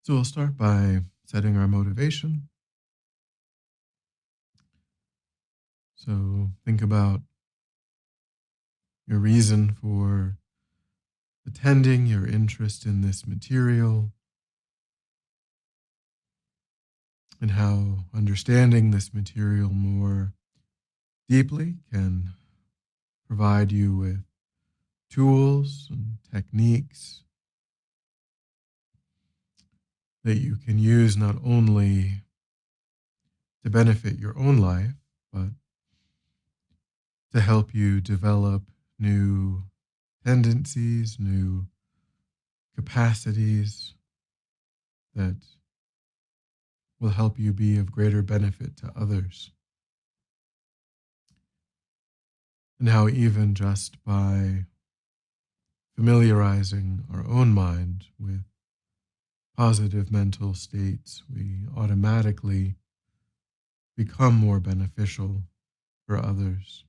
So we'll start by setting our motivation. So think about your reason for attending, your interest in this material, and how understanding this material more deeply can provide you with tools and techniques that you can use not only to benefit your own life, but to help you develop new tendencies, new capacities that will help you be of greater benefit to others. And how even just by familiarizing our own mind with positive mental states, we automatically become more beneficial for others.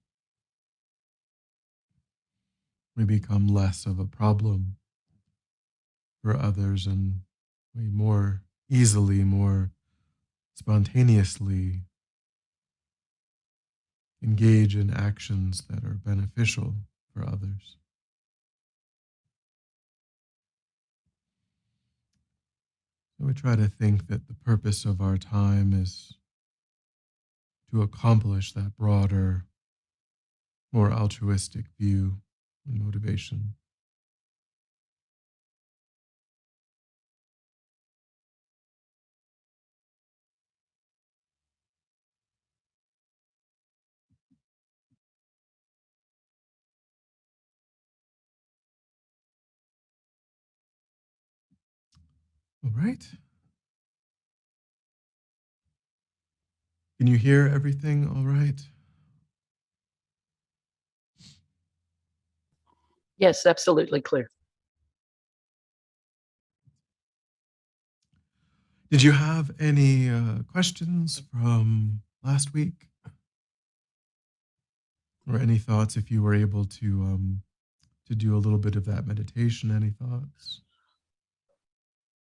We become less of a problem for others, and we more easily, more spontaneously engage in actions that are beneficial for others. So we try to think that the purpose of our time is to accomplish that broader, more altruistic view and motivation. All right. Can you hear everything all right? Yes, absolutely clear. Did you have any questions from last week? Or any thoughts if you were able to do a little bit of that meditation? Any thoughts?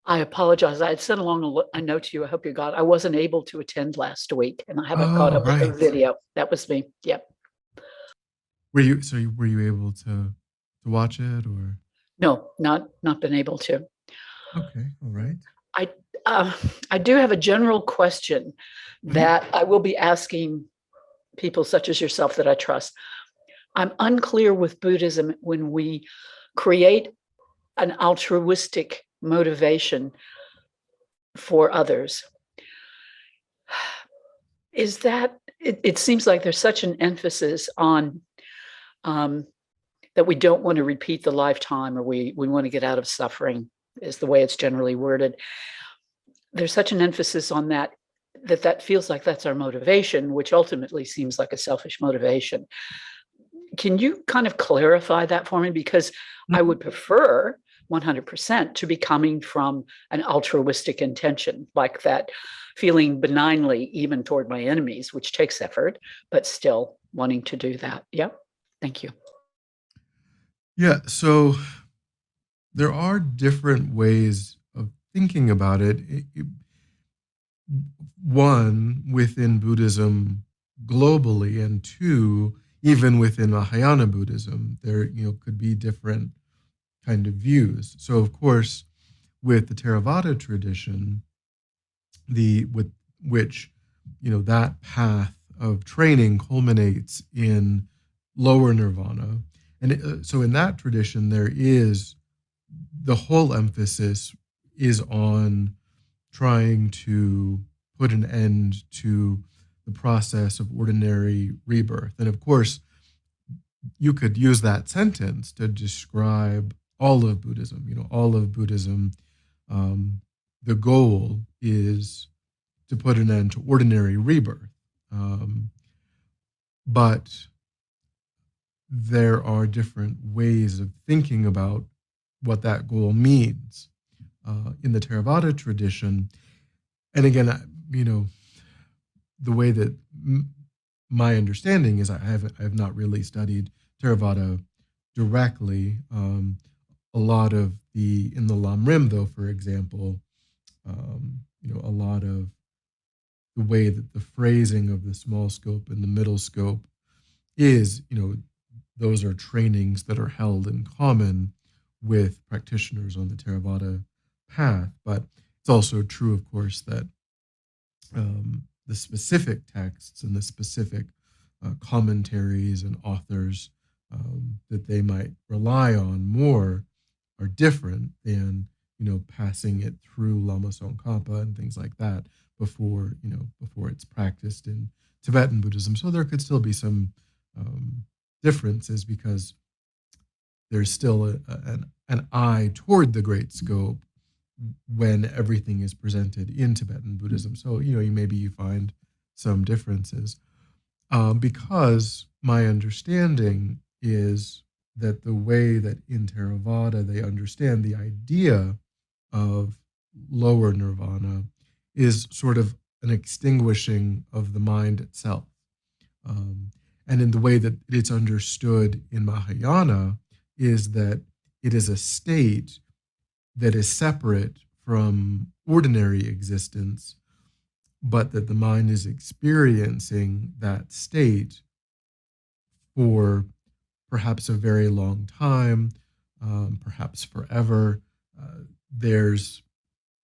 I apologize. I had sent along a note to you. I hope you got. I wasn't able to attend last week, and I haven't caught Oh, up with the right. video. That was me. Yep. Were you able to watch it or? No, not been able to. Okay, all right. I uh, I do have a general question Mhm. that I will be asking people such as yourself that I trust. I'm unclear with Buddhism when we create an altruistic motivation for others. Is that it seems like there's such an emphasis on um, that we don't want to repeat the lifetime, or we want to get out of suffering, is the way it's generally worded. There's such an emphasis on that feels like that's our motivation, which ultimately seems like a selfish motivation. Can you kind of clarify that for me? Because I Mhm. would prefer 100% to be coming from an altruistic intention, like that, feeling benignly even toward my enemies, which takes effort, but still wanting to do that. Yep. Thank you. Yeah, so there are different ways of thinking about it. One, within Buddhism globally, and two, even within Mahayana Buddhism, there could be different kind of views. So, of course, with the Theravada tradition, the with which that path of training culminates in lower nirvana, and so in that tradition, there is the whole emphasis is on trying to put an end to the process of ordinary rebirth. And of course, you could use that sentence to describe all of Buddhism. All of Buddhism, um, the goal is to put an end to ordinary rebirth. Um, but there are different ways of thinking about what that goal means. In the Theravada tradition, and again, the way that my understanding is, I have not really studied Theravada directly. A lot of in the Lam Rim, though, for example, a lot of the way that the phrasing of the small scope and the middle scope is, those are trainings that are held in common with practitioners on the Theravada path. But it's also true, of course, that the specific texts and the specific commentaries and authors that they might rely on more are different than passing it through Lama Tsongkhapa and things like that before it's practiced in Tibetan Buddhism. So there could still be some differences because there's still an eye toward the great scope when everything is presented in Tibetan Buddhism. So maybe you find some differences because my understanding is that the way that in Theravada they understand the idea of lower nirvana is sort of an extinguishing of the mind itself. Um, and in the way that it's understood in Mahayana is that it is a state that is separate from ordinary existence, but that the mind is experiencing that state for perhaps a very long time, perhaps forever. There's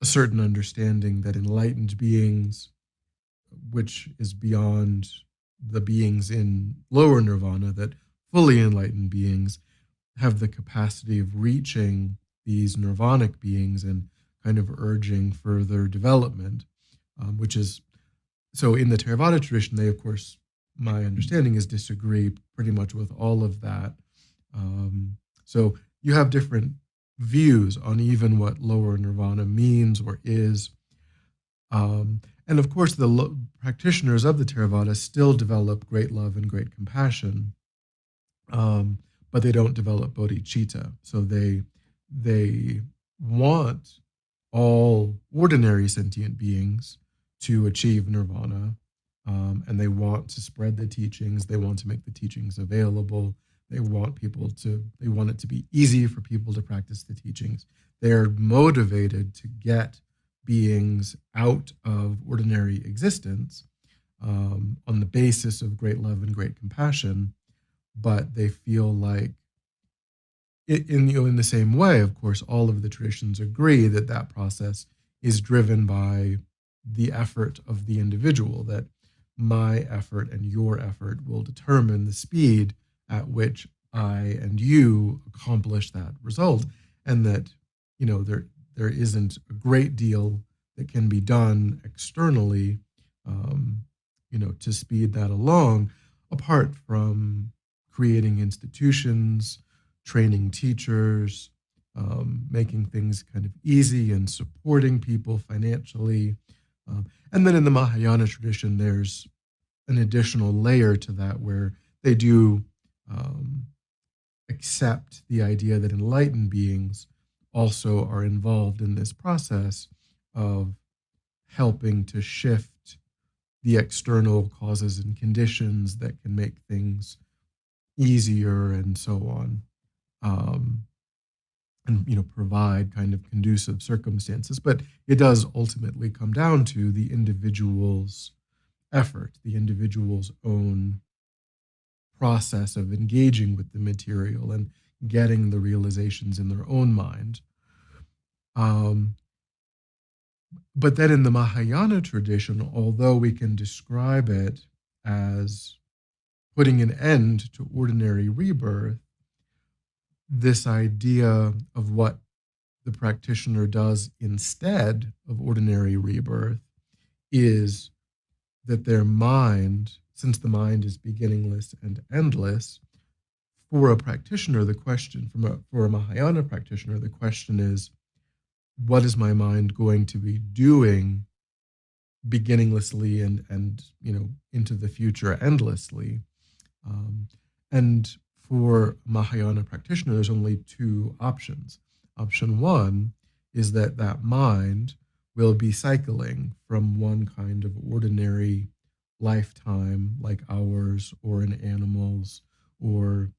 a certain understanding that enlightened beings, which is beyond the beings in lower nirvana, that fully enlightened beings have the capacity of reaching these nirvanic beings and kind of urging further development, which is so in the Theravada tradition, they, of course, my understanding is disagree pretty much with all of that. So you have different views on even what lower nirvana means or is. And of course, the practitioners of the Theravada still develop great love and great compassion, but they don't develop bodhicitta. So they want all ordinary sentient beings to achieve nirvana, and they want to spread the teachings. They want to make the teachings available. They want it to be easy for people to practice the teachings. They're motivated to get beings out of ordinary existence on the basis of great love and great compassion, but they feel like in the same way, of course, all of the traditions agree that that process is driven by the effort of the individual, that my effort and your effort will determine the speed at which I and you accomplish that result, and that there isn't a great deal that can be done externally, to speed that along, apart from creating institutions, training teachers, making things kind of easy and supporting people financially. And then in the Mahayana tradition, there's an additional layer to that where they do accept the idea that enlightened beings also are involved in this process of helping to shift the external causes and conditions that can make things easier and so on, and provide kind of conducive circumstances. But it does ultimately come down to the individual's effort, the individual's own process of engaging with the material and getting the realizations in their own mind. But then in the Mahayana tradition, although we can describe it as putting an end to ordinary rebirth, this idea of what the practitioner does instead of ordinary rebirth is that their mind, since the mind is beginningless and endless, for a practitioner, the question for a Mahayana practitioner, the question is, what is my mind going to be doing beginninglessly and into the future endlessly? And for Mahayana practitioner, there's only two options. Option one is that mind will be cycling from one kind of ordinary lifetime, like ours, or in animals, or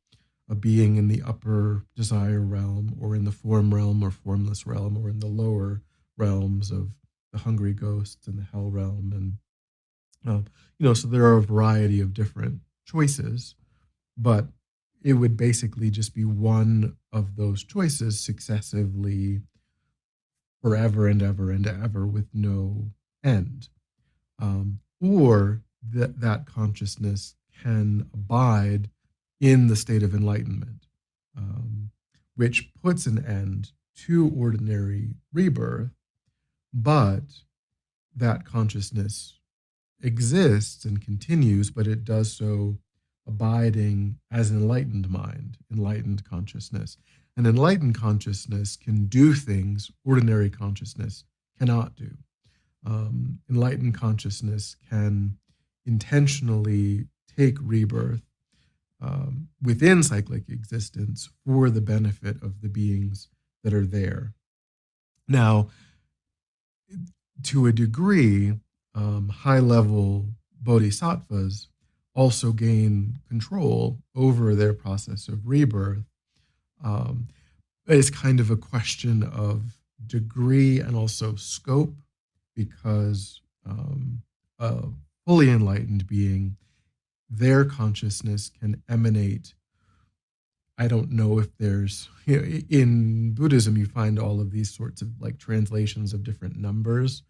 a being in the upper desire realm, or in the form realm or formless realm, or in the lower realms of the hungry ghosts and the hell realm, and so there are a variety of different choices, but it would basically just be one of those choices successively forever and ever and ever with no end. Or that consciousness can abide in the state of enlightenment, um, which puts an end to ordinary rebirth, but that consciousness exists and continues, but it does so abiding as an enlightened mind, enlightened consciousness. An enlightened consciousness can do things ordinary consciousness cannot do. Enlightened consciousness can intentionally take rebirth within cyclic existence for the benefit of the beings that are there. Now, to a degree, high level bodhisattvas also gain control over their process of rebirth. It's kind of a question of degree and also scope, because a fully enlightened being, their consciousness can emanate. I don't know if there's, in Buddhism, you find all of these sorts of like translations of different numbers.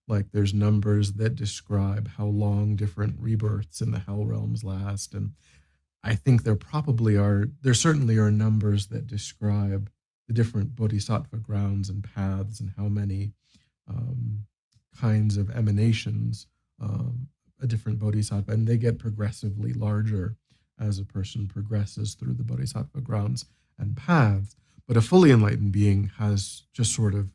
Like there's numbers that describe how long different rebirths in the hell realms last. And I think there certainly are numbers that describe the different bodhisattva grounds and paths and how many kinds of emanations a different bodhisattva, and they get progressively larger as a person progresses through the bodhisattva grounds and paths. But a fully enlightened being has just sort of,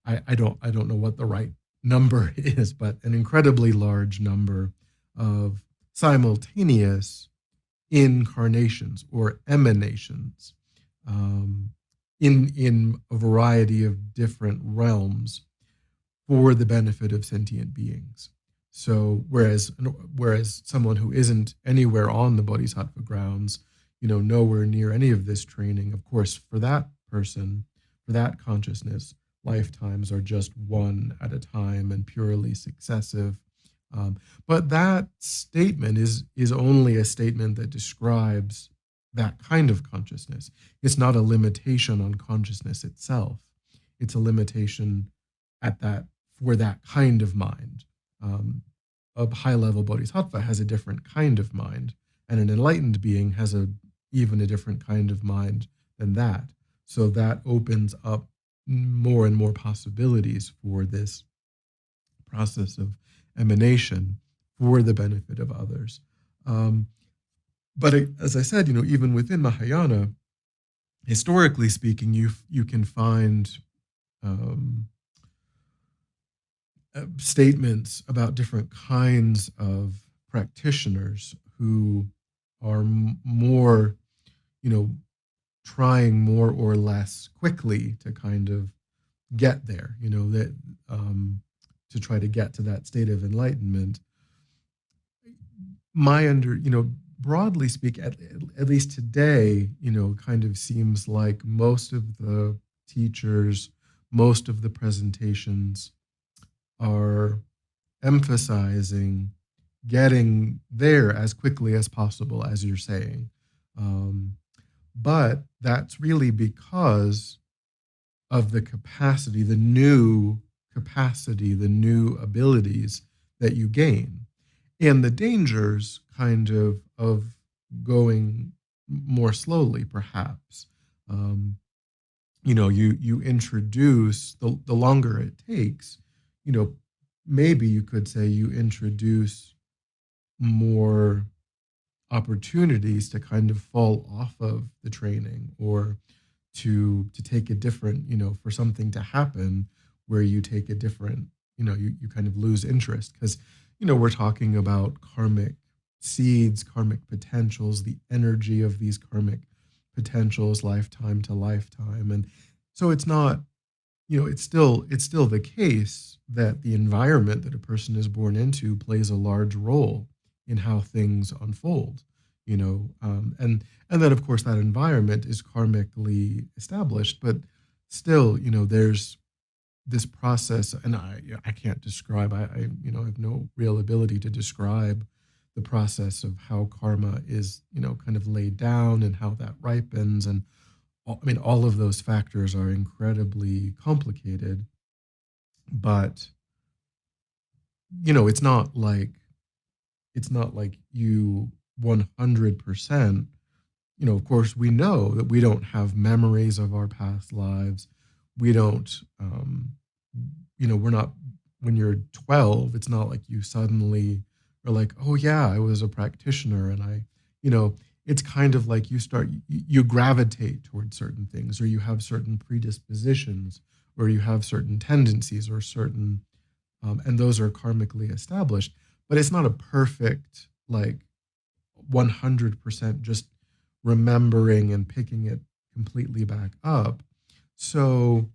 I don't know what the right number is, but an incredibly large number of simultaneous incarnations or emanations in a variety of different realms for the benefit of sentient beings. So whereas someone who isn't anywhere on the bodhisattva grounds, nowhere near any of this training, of course, for that person, for that consciousness, lifetimes are just one at a time and purely successive. But that statement is only a statement that describes that kind of consciousness. It's not a limitation on consciousness itself. It's a limitation for that kind of mind. A high-level bodhisattva has a different kind of mind, and an enlightened being has even a different kind of mind than that. So that opens up more and more possibilities for this process of emanation for the benefit of others. But as I said, even within Mahayana, historically speaking, you can find statements about different kinds of practitioners who are more, trying more or less quickly to kind of get there, that to try to get to that state of enlightenment. Broadly speak, at least today, kind of seems like most of the teachers, most of the presentations are emphasizing getting there as quickly as possible, as you're saying. But that's really because of the capacity, the new abilities that you gain, and the dangers kind of going more slowly, perhaps. You introduce the longer it takes, maybe you could say you introduce more opportunities to kind of fall off of the training, or to take a different, for something to happen where you take a different, you kind of lose interest, because, we're talking about karmic seeds, karmic potentials, the energy of these karmic potentials, lifetime to lifetime. And so it's not, it's still the case that the environment that a person is born into plays a large role in how things unfold, and then of course that environment is karmically established, but still, this process, and I can't describe. I have no real ability to describe the process of how karma is kind of laid down and how that ripens, and all of those factors are incredibly complicated. But it's not like you 100%. Of course, we know that we don't have memories of our past lives. We don't, we're not, when you're 12, it's not like you suddenly are like, oh, yeah, I was a practitioner. And it's kind of like you gravitate towards certain things, or you have certain predispositions, or you have certain tendencies, or certain, and those are karmically established. But it's not a perfect, like, 100% just remembering and picking it completely back up. So,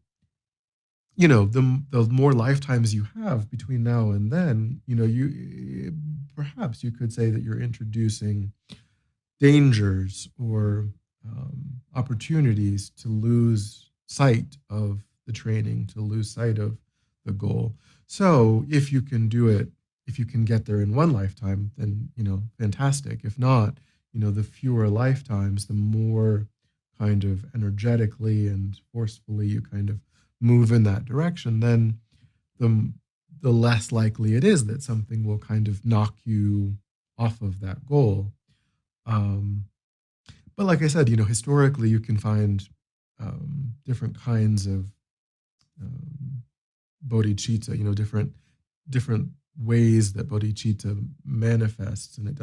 the more lifetimes you have between now and then, you perhaps you could say that you're introducing dangers or opportunities to lose sight of the training, to lose sight of the goal. So if you can do it, if you can get there in one lifetime, then fantastic. If not, the fewer lifetimes, the more kind of energetically and forcefully you kind of move in that direction, then the the less likely it is that something will kind of knock you off of that goal. Um, but like I said, historically you can find different kinds of um, bodhicitta, different ways that bodhicitta manifests, and it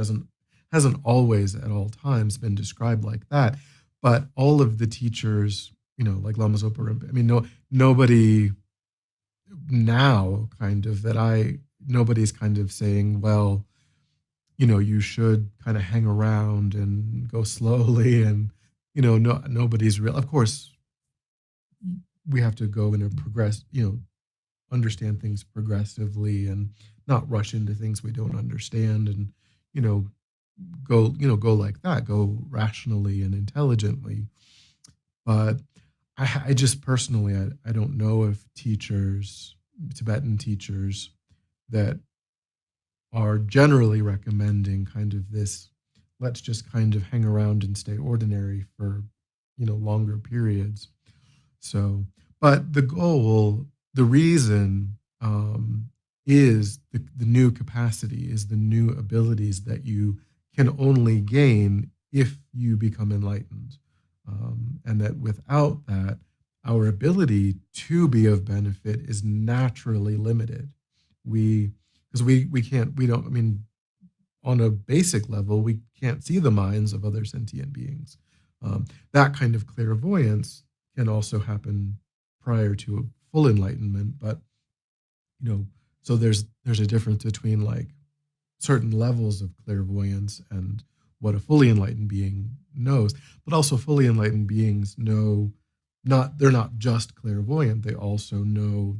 hasn't always at all times been described like that. But all of the teachers, like Lama Zopa Rinpoche, nobody now kind of nobody's kind of saying, well, you should kind of hang around and go slowly, and nobody's real. Of course, we have to go in a understand things progressively and not rush into things we don't understand, and you know go like that, go rationally and intelligently. But I just personally, I don't know if teachers, Tibetan teachers, that are generally recommending kind of this, let's just kind of hang around and stay ordinary for longer periods. So, but the goal, the reason, is the new capacity, is the new abilities that you can only gain if you become enlightened. And that without that, our ability to be of benefit is naturally limited. We, because we can't, we don't, on a basic level, we can't see the minds of other sentient beings. That kind of clairvoyance can also happen prior to a full enlightenment, but so there's a difference between like certain levels of clairvoyance and what a fully enlightened being knows. But also fully enlightened beings know, they're not just clairvoyant, they also know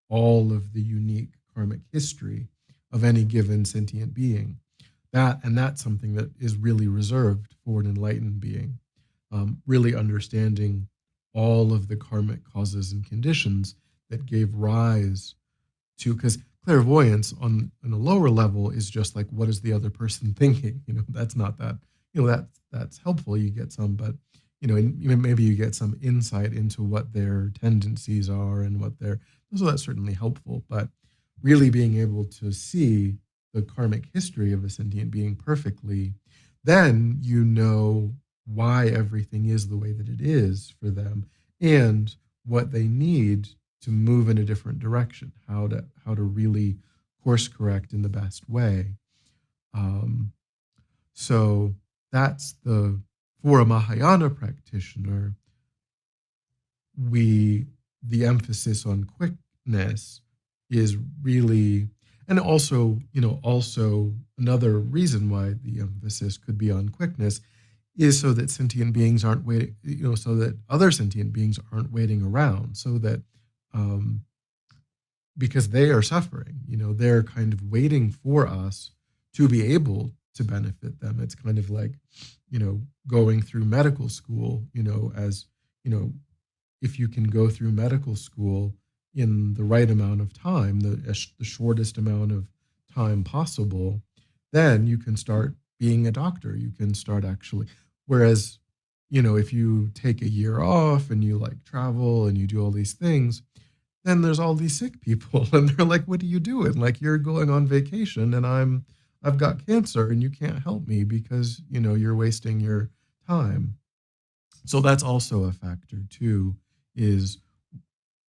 all of the unique karmic history of any given sentient being. That's something that is really reserved for an enlightened being. Really understanding all of the karmic causes and conditions that gave rise to, because clairvoyance on a lower level is just like, what is the other person thinking? That's not that, that's helpful. You get some, but maybe you get some insight into what their tendencies are and so that's certainly helpful. But really being able to see the karmic history of a sentient being perfectly, then why everything is the way that it is for them, and what they need to move in a different direction, how to really course correct in the best way. So that's for a Mahayana practitioner, the emphasis on quickness is really, and also another reason why the emphasis could be on quickness is so that sentient beings aren't waiting, so that other sentient beings aren't waiting around, so that because they are suffering, they're kind of waiting for us to be able to benefit them. It's kind of like, going through medical school, as, if you can go through medical school, in the right amount of time, the shortest amount of time possible, then you can start being a doctor. You can start actually. Whereas, if you take a year off and you like travel and you do all these things, then there's all these sick people and they're like, what are you doing? Like, you're going on vacation and I've got cancer and you can't help me because, you're wasting your time. So that's also a factor too, is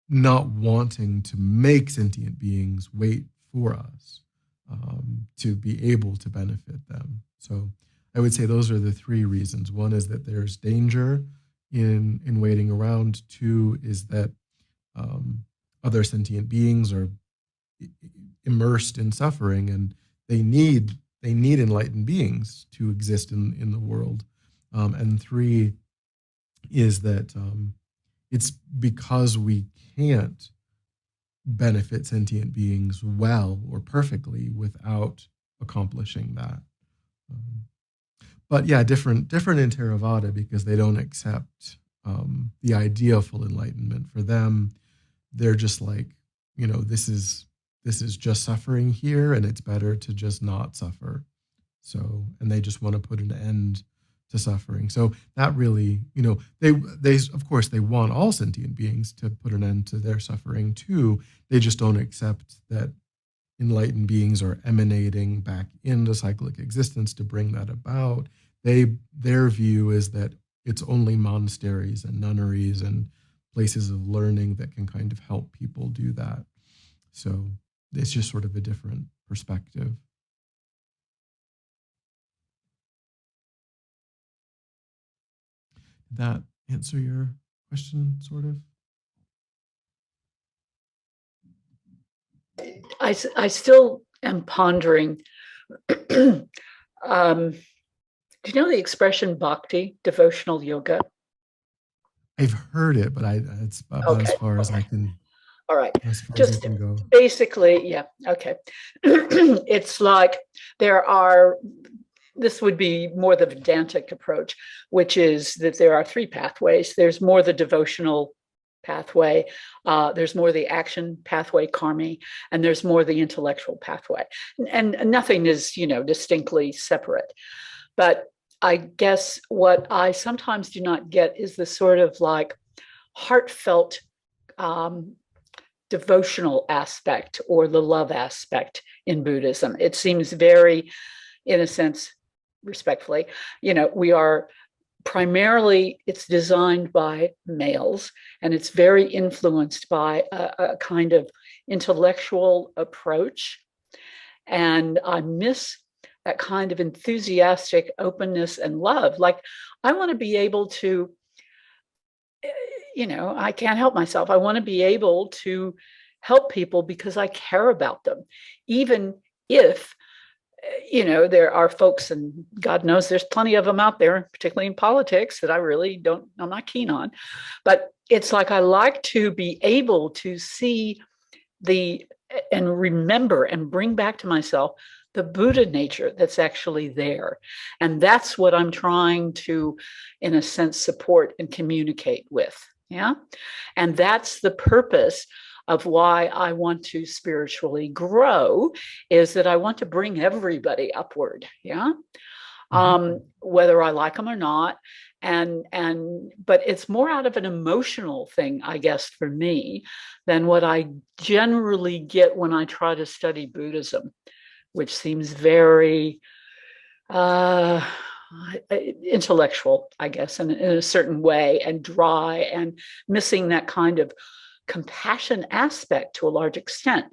not wanting to make sentient beings wait for us, to be able to benefit them. So I would say those are the three reasons. One is that there's danger in waiting around. Two is that um, other sentient beings are immersed in suffering, and they need enlightened beings to exist in the world. And three is that it's because we can't benefit sentient beings well or perfectly without accomplishing that. Um, but yeah, different in Theravada because they don't accept the idea of full enlightenment. For them, they're just like, this is just suffering here, and it's better to just not suffer. So, and they just want to put an end to suffering. So that really, they of course they want all sentient beings to put an end to their suffering too. They just don't accept that enlightened beings are emanating back into cyclic existence to bring that about. Their view is that it's only monasteries and nunneries and places of learning that can kind of help people do that. So it's just sort of a different perspective. Did that answer your question, sort of? I still am pondering. Do you know the expression Bhakti, devotional yoga? I've heard it, but it's about as Okay. far as I can, All right. as far as I Just can go. basically, yeah. Okay. It's like this would be more the Vedantic approach, which is that there are three pathways. There's more the devotional pathway, there's more the action pathway, karmi, and there's more the intellectual pathway. And nothing is, distinctly separate. But I guess what I sometimes do not get is the sort of like heartfelt um, devotional aspect or the love aspect in Buddhism. It seems very, in a sense, respectfully, we are primarily, it's designed by males and it's very influenced by a kind of intellectual approach. And I miss that kind of enthusiastic openness and love. Like, I want to be able to, I can't help myself. I want to be able to help people because I care about them, even if there are folks, and God knows there's plenty of them out there, particularly in politics, that I'm not keen on. But it's like I like to be able to see and remember and bring back to myself the Buddha nature that's actually there. And that's what I'm trying to, in a sense, support and communicate with. Yeah. And that's the purpose of why I want to spiritually grow, is that I want to bring everybody upward. Yeah. Whether I like them or not. But it's more out of an emotional thing, I guess, for me, than what I generally get when I try to study Buddhism, which seems very intellectual, I guess, in a certain way, and dry, and missing that kind of compassion aspect to a large extent.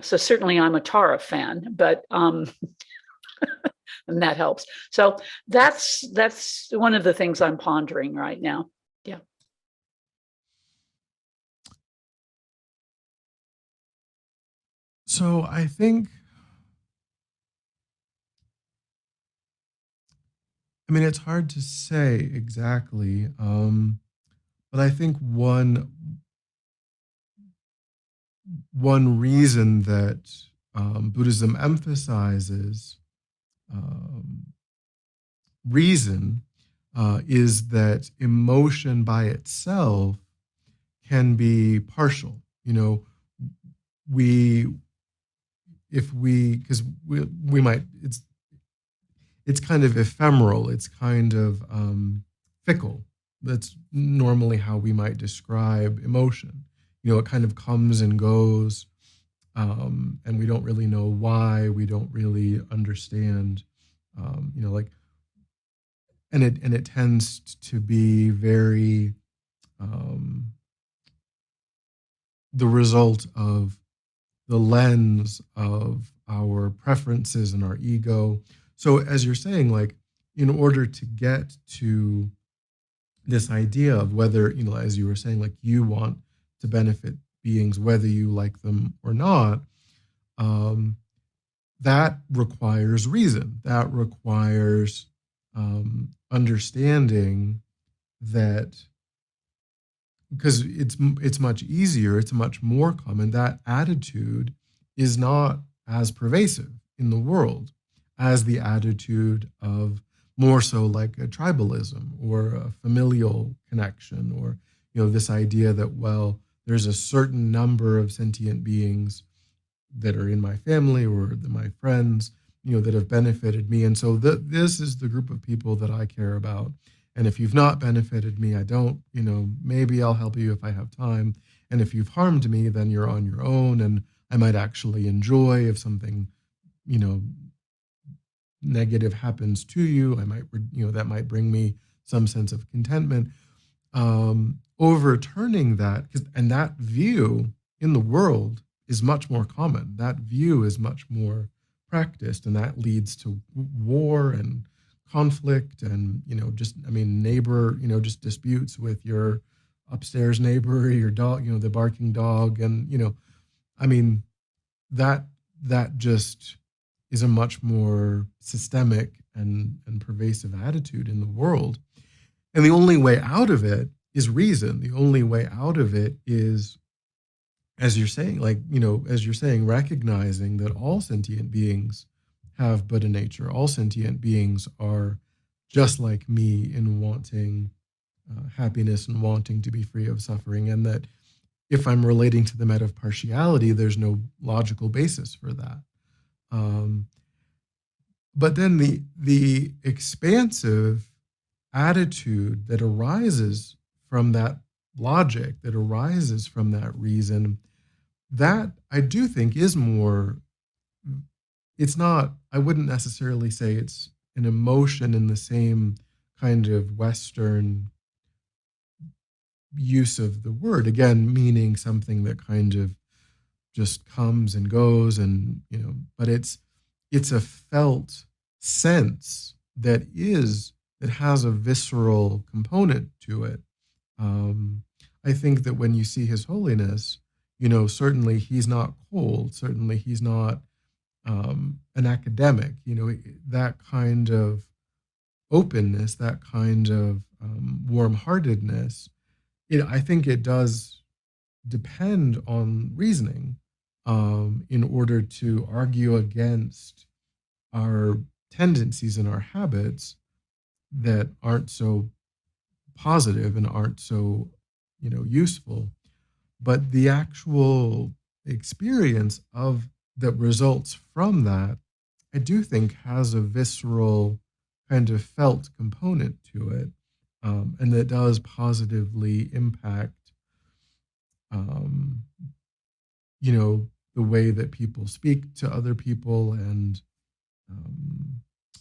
So certainly I'm a Tara fan, but and that helps. So that's one of the things I'm pondering right now. Yeah. So I think, it's hard to say exactly, but I think one reason that Buddhism emphasizes um, reason is that emotion by itself can be partial. We if we because we might it's kind of ephemeral. It's kind of fickle. That's normally how we might describe emotion. It kind of comes and goes, and we don't really know why. We don't really understand, like, and it tends to be very um, the result of the lens of our preferences and our ego. So, as you're saying, like, in order to get to this idea of whether, as you were saying, like, you want to benefit beings, whether you like them or not, um, that requires reason. That requires understanding that, because it's much easier, it's much more common. That attitude is not as pervasive in the world as the attitude of more so like a tribalism or a familial connection, or this idea that, well, there's a certain number of sentient beings that are in my family or my friends, that have benefited me, and so this is the group of people that I care about. And if you've not benefited me, I don't, maybe I'll help you if I have time. And if you've harmed me, then you're on your own. And I might actually enjoy if something, you know, negative happens to you. I might, that might bring me some sense of contentment. Overturning that, and that view in the world is much more common. That view is much more practiced, and that leads to war and conflict, and neighbor, just disputes with your upstairs neighbor, your dog, the barking dog, and I mean that that just is a much more systemic and pervasive attitude in the world. And the only way out of it is reason. The only way out of it is, as you're saying, recognizing that all sentient beings have Buddha nature. All sentient beings are just like me in wanting happiness and wanting to be free of suffering. And that if I'm relating to them out of partiality, there's no logical basis for that. But then the expansive attitude that arises from that logic, that arises from that reason, that I do think is more, it's not, I wouldn't necessarily say it's an emotion in the same kind of Western use of the word, again, meaning something that kind of just comes and goes, and but it's a felt sense that has a visceral component to it. I think that when you see His Holiness, certainly he's not cold, certainly he's not an academic. That kind of openness, that kind of warm-heartedness, I think it does depend on reasoning in order to argue against our tendencies and our habits that aren't so positive and aren't so useful. But the actual experience of that results from that, I do think has a visceral kind of felt component to it, and that does positively impact um, the way that people speak to other people, and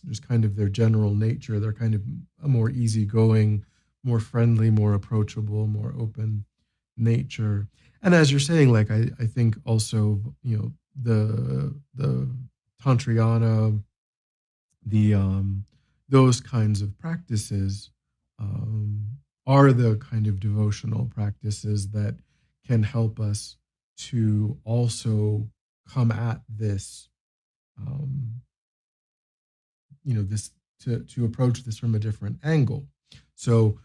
just kind of their general nature. They're kind of a more easygoing, more friendly, more approachable, more open nature. And as you're saying, like, I think also, the Tantrayana, the those kinds of practices um, are the kind of devotional practices that can help us to also come at this, um, this to approach this from a different angle. So,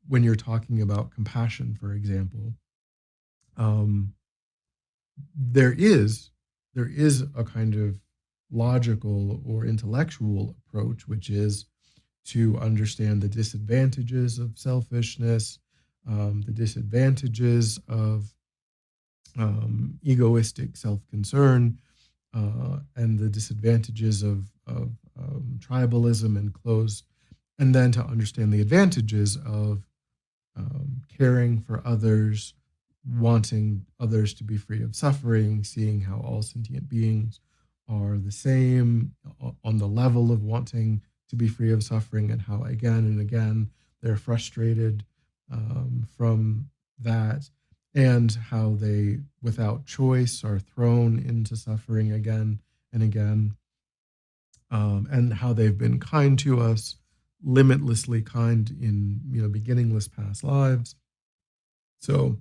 when you're talking about compassion, for example, um, there is a kind of logical or intellectual approach, which is to understand the disadvantages of selfishness, the disadvantages of egoistic self-concern, and the disadvantages of tribalism and closed, and then to understand the advantages of caring for others, wanting others to be free of suffering, seeing how all sentient beings are the same on the level of wanting to be free of suffering, and how again and again they're frustrated from that, and how they, without choice, are thrown into suffering again and again, and how they've been kind to us, limitlessly kind in beginningless past lives. So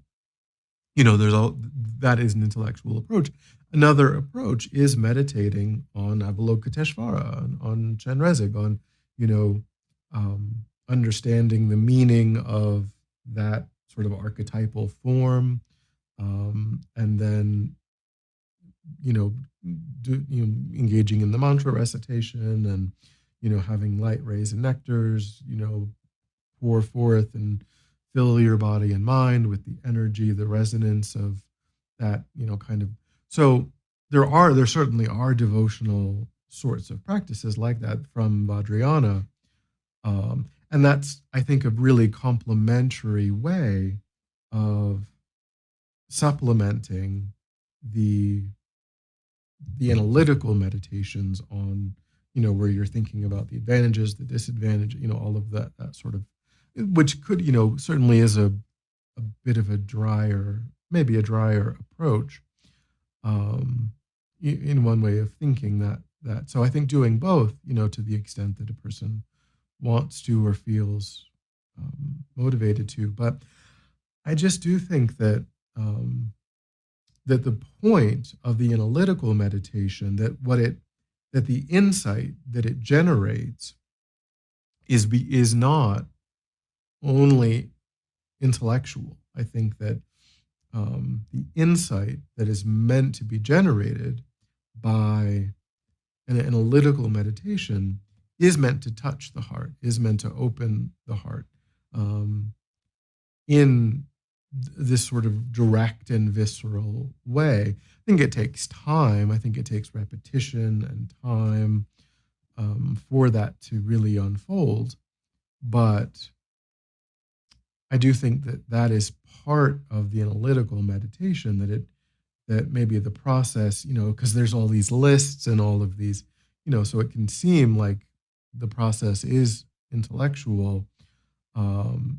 there's all that is an intellectual approach. Another approach is meditating on Avalokiteshvara, on Chenrezig, on you know understanding the meaning of that sort of archetypal form, and then you know, engaging in the mantra recitation, and having light rays and nectars, pour forth and fill your body and mind with the energy, the resonance of that, kind of. So there certainly are devotional sorts of practices like that from Vajrayana, and that's, I think, a really complementary way of supplementing the analytical meditations on, where you're thinking about the advantages, the disadvantage, all of that sort of, which could, certainly is a bit of a drier, maybe a drier approach, in one way of thinking that. So I think doing both, to the extent that a person wants to or feels motivated to. But I just do think that that the point of the analytical meditation, that the insight that it generates is not only intellectual. I think that the insight that is meant to be generated by an analytical meditation is meant to touch the heart, is meant to open the heart, in this sort of direct and visceral way. I think it takes time. I think it takes repetition and time for that to really unfold. But I do think that is part of the analytical meditation, that maybe the process, because there's all these lists and all of these, so it can seem like the process is intellectual.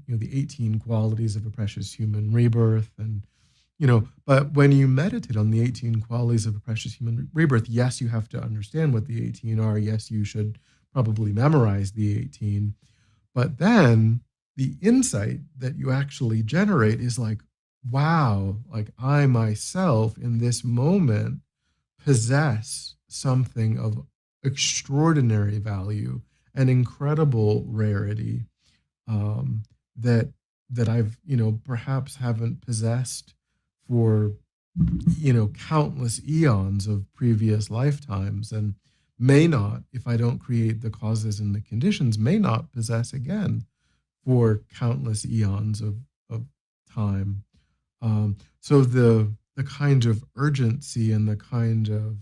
The 18 qualities of a precious human rebirth, and but when you meditate on the 18 qualities of a precious human rebirth, yes, you have to understand what the 18 are. Yes, you should probably memorize the 18, but then the insight that you actually generate is like, wow, like I myself in this moment possess something of extraordinary value and incredible rarity, that I've perhaps haven't possessed for countless eons of previous lifetimes, and may not, if I don't create the causes and the conditions, may not possess again for countless eons of time. So the kind of urgency and the kind of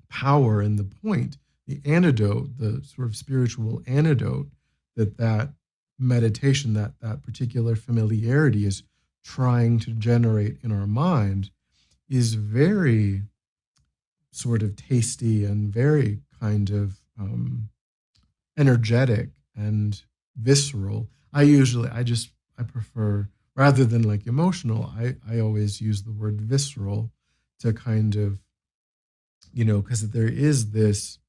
power and the point, the antidote, the sort of spiritual antidote that meditation, that particular familiarity is trying to generate in our mind, is very sort of tasty and very kind of energetic and visceral. I prefer, rather than like emotional, I always use the word visceral to kind of, because there is this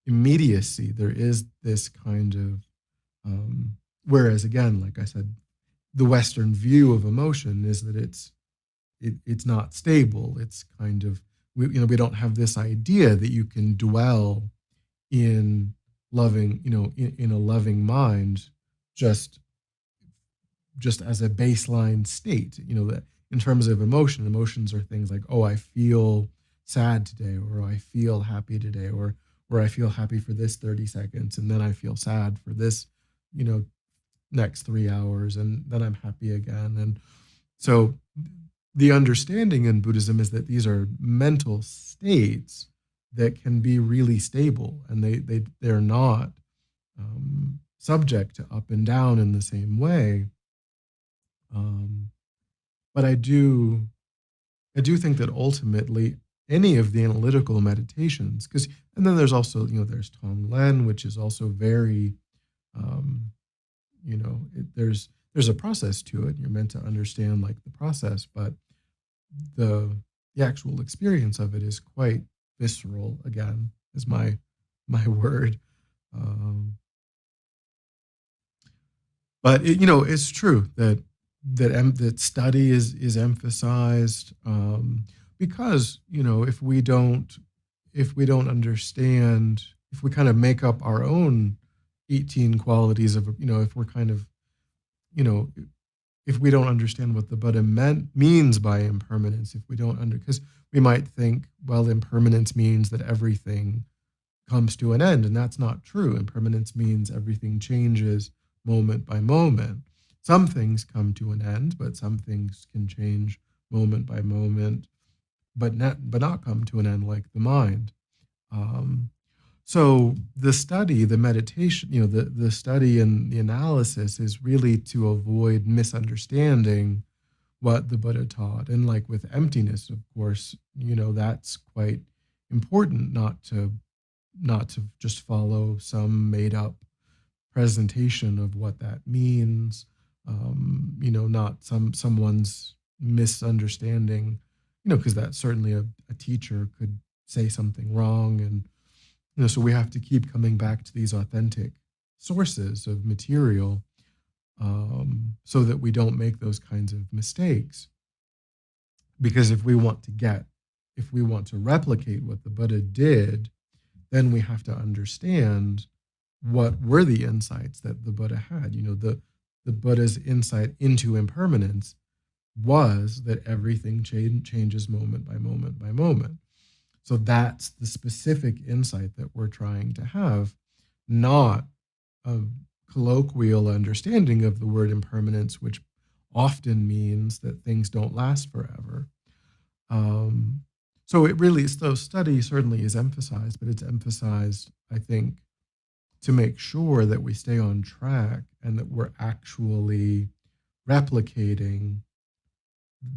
immediacy, there is this kind of, whereas again, like I said, the Western view of emotion is that it's not stable. It's kind of, we don't have this idea that you can dwell in loving, in a loving mind, just as a baseline state, that in terms of emotions are things like, oh, I feel sad today, or I feel happy today, or I feel happy for this 30 seconds, and then I feel sad for this, next 3 hours, and then I'm happy again. And so the understanding in Buddhism is that these are mental states that can be really stable, and they're not subject to up and down in the same way. But I do think that ultimately any of the analytical meditations, because and then there's also there's Tonglen, which is also very um, there's a process to it. You're meant to understand like the process, but the the actual experience of it is quite visceral. Again, is my word. Um, but it's true that study is emphasized, because if we don't understand, if we kind of make up our own 18 qualities of, if we're kind of, you know if we don't understand what the Buddha means by impermanence, if we don't because we might think, well, impermanence means that everything comes to an end, and that's not true. Impermanence means everything changes moment by moment. Some things come to an end, but some things can change moment by moment, but not come to an end like the mind. Um, so the meditation, the study and the analysis is really to avoid misunderstanding what the Buddha taught. And like with emptiness, of course, that's quite important, not to just follow some made up presentation of what that means. Not someone's misunderstanding, because that certainly a teacher could say something wrong. And so we have to keep coming back to these authentic sources of material, so that we don't make those kinds of mistakes. Because if we want to replicate what the Buddha did, then we have to understand what were the insights that the Buddha had. The Buddha's insight into impermanence was that everything changes moment by moment by moment. So that's the specific insight that we're trying to have, not a colloquial understanding of the word impermanence, which often means that things don't last forever. Um, so it really is, though study certainly is emphasized, but it's emphasized, I think, to make sure that we stay on track and that we're actually replicating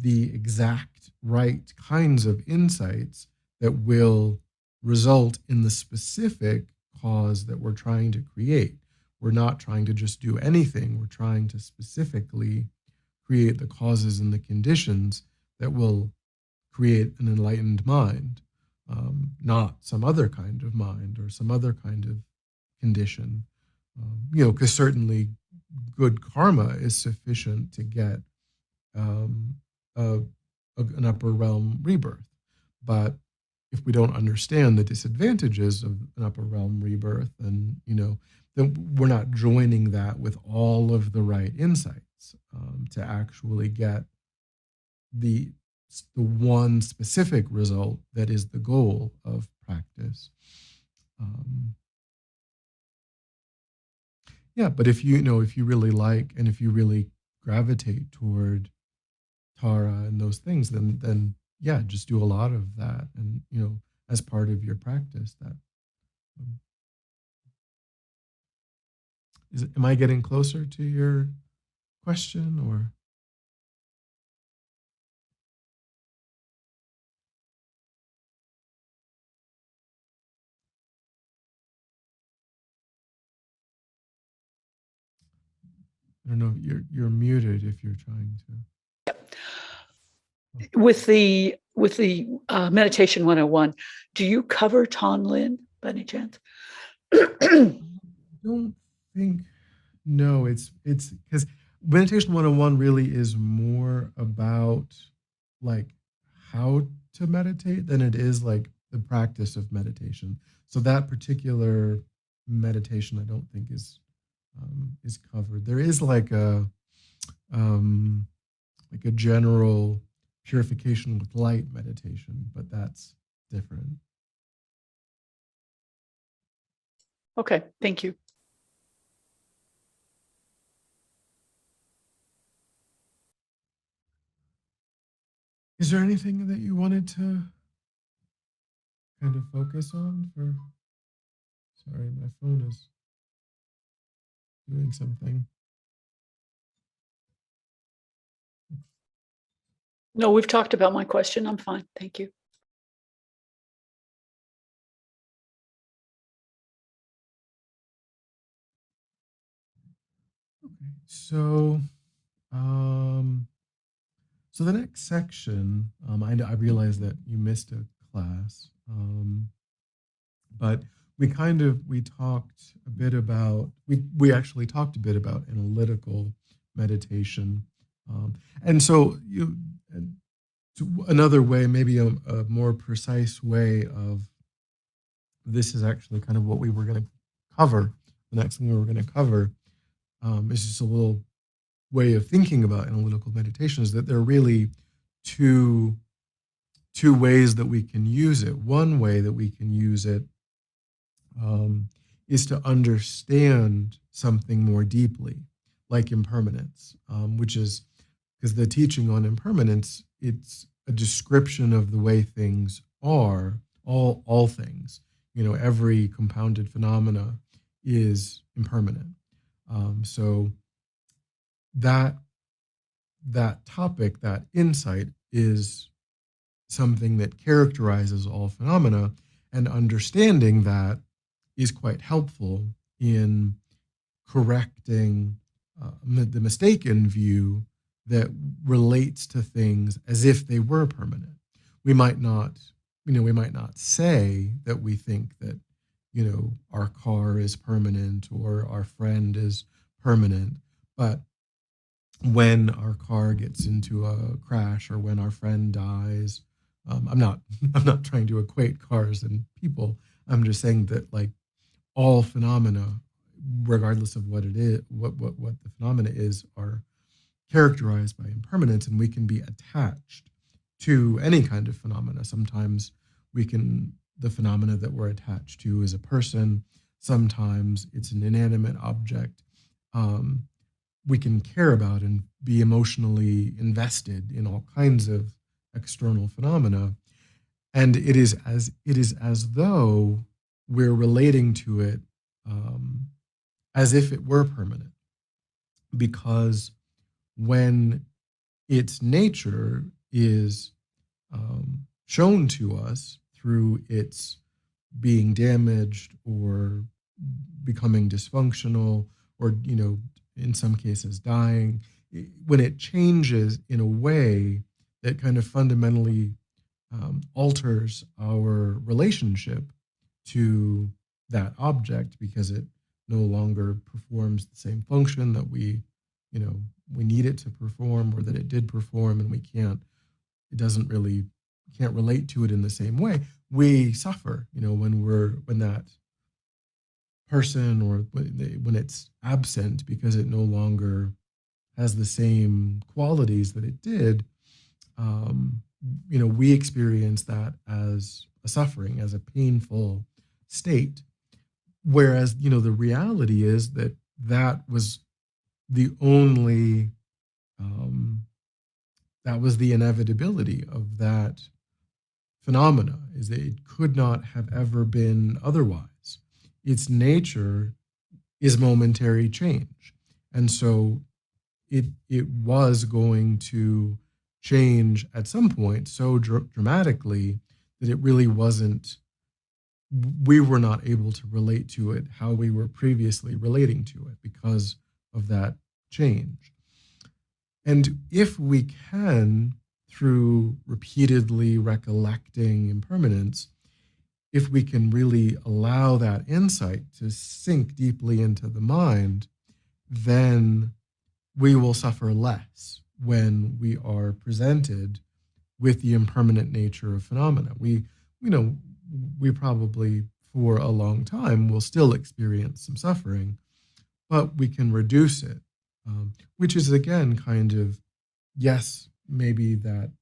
the exact right kinds of insights that will result in the specific cause that we're trying to create. We're not trying to just do anything, we're trying to specifically create the causes and the conditions that will create an enlightened mind, not some other kind of mind or some other kind of condition. Because certainly good karma is sufficient to get um, a, an upper realm rebirth. But if we don't understand the disadvantages of an upper realm rebirth, then we're not joining that with all of the right insights, to actually get the the one specific result that is the goal of practice. Um, yeah, but if you really like, and if you really gravitate toward Tara and those things, then yeah, just do a lot of that, and as part of your practice. That um, am I getting closer to your question, or I don't know. You're muted if you're trying to. With the meditation 101, do you cover Tonlin by any chance? I don't think. No, it's because meditation 101 really is more about like how to meditate than it is like the practice of meditation. So that particular meditation, I don't think is covered. There is um, like a general purification with light meditation, but that's different. Okay, thank you. Is there anything that you wanted to kind of focus on for? Sorry, my phone is doing something. No, we've talked about my question. I'm fine. Thank you. Okay. Um, so the next section, I realize that you missed a class, but we talked a bit about we actually talked a bit about analytical meditation, and so you and another way, maybe a more precise way of this is actually kind of what we were going to cover. The next thing we were going to cover is just a little way of thinking about analytical meditation is that there are really two two ways that we can use it. One way that we can use it is to understand something more deeply, like impermanence, which is because the teaching on impermanence, it's a description of the way things are, all things. Every compounded phenomena is impermanent. So that that topic, that insight, is something that characterizes all phenomena, and understanding that is quite helpful in correcting the mistaken view that relates to things as if they were permanent. We might not, we might not say that we think that, our car is permanent or our friend is permanent, but when our car gets into a crash or when our friend dies, I'm not I'm not trying to equate cars and people. I'm just saying that like all phenomena, regardless of what it is, what the phenomena is, are characterized by impermanence, and we can be attached to any kind of phenomena. Sometimes the phenomena that we're attached to is a person. Sometimes it's an inanimate object. Um, we can care about and be emotionally invested in all kinds of external phenomena, and it is as though we're relating to it um, as if it were permanent, because when its nature is shown to us through its being damaged or becoming dysfunctional, or in some cases dying, when it changes in a way that kind of fundamentally alters our relationship to that object, because it no longer performs the same function that you know we need it to perform, or that it did perform, and it doesn't really can't relate to it in the same way, we suffer, when that person, or when it's absent, because it no longer has the same qualities that it did. um, we experience that as a suffering, as a painful state. Whereas, the reality is that that was the only, um, that was the inevitability of that phenomena, is that it could not have ever been otherwise. Its nature is momentary change. And so it was going to change at some point so dramatically that it really wasn't, we were not able to relate to it how we were previously relating to it because of that change. And if we can, through repeatedly recollecting impermanence, if we can really allow that insight to sink deeply into the mind, then we will suffer less when we are presented with the impermanent nature of phenomena. You know, we probably for a long time will still experience some suffering, but we can reduce it, which is again kind of, yes, maybe that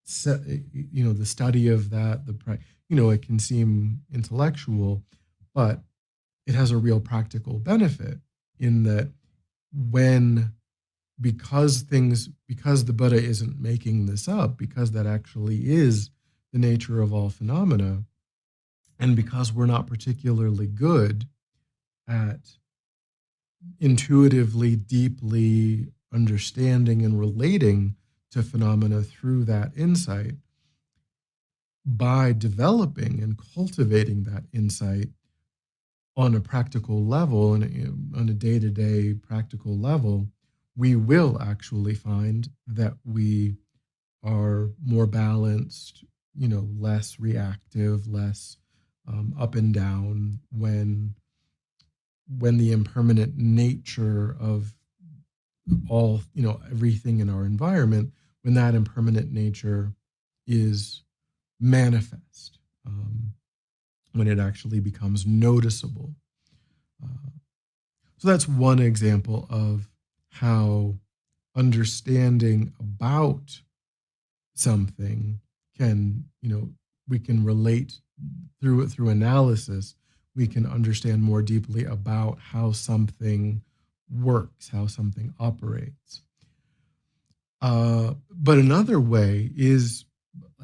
the study of that, it can seem intellectual, but it has a real practical benefit in that when because the Buddha isn't making this up, because that actually is the nature of all phenomena, and because we're not particularly good at intuitively, deeply understanding and relating to phenomena through that insight, by developing and cultivating that insight on a practical level and on a day-to-day practical level, we will actually find that we are more balanced, less reactive, less up and down when the impermanent nature of all, everything in our environment, when that impermanent nature is manifest, when it actually becomes noticeable. Uh, so that's one example of how understanding about something can, we can relate through analysis. We can understand more deeply about how something works, how something operates. But another way is,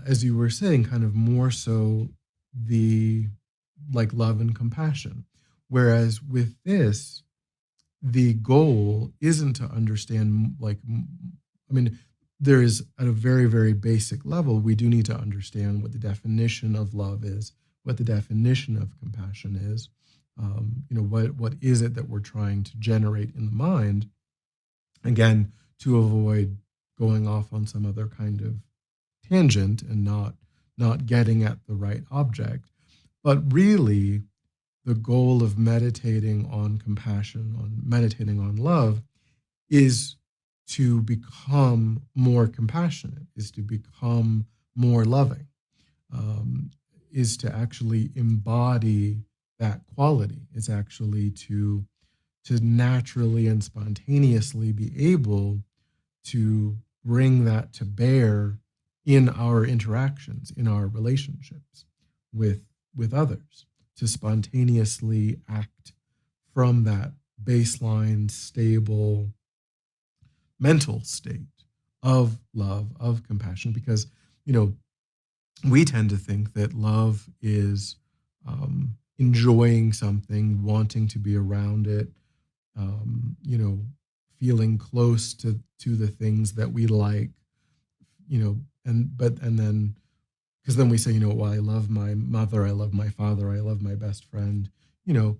as you were saying, kind of more so the like love and compassion. Whereas with this, the goal isn't to understand, I mean, there is at a very, very basic level, we do need to understand what the definition of love is, what the definition of compassion is. What is it that we're trying to generate in the mind? Again, to avoid going off on some other kind of tangent and not getting at the right object. But really, the goal of meditating on compassion, on meditating on love, is to become more compassionate, is to become more loving, is to actually embody that quality. It's actually to naturally and spontaneously be able to bring that to bear in our interactions, in our relationships with others, to spontaneously act from that baseline, stable mental state of love, of compassion, because, we tend to think that love is enjoying something, wanting to be around it, feeling close to the things that we like, and then because then we say, well, I love my mother, I love my father, I love my best friend, you know,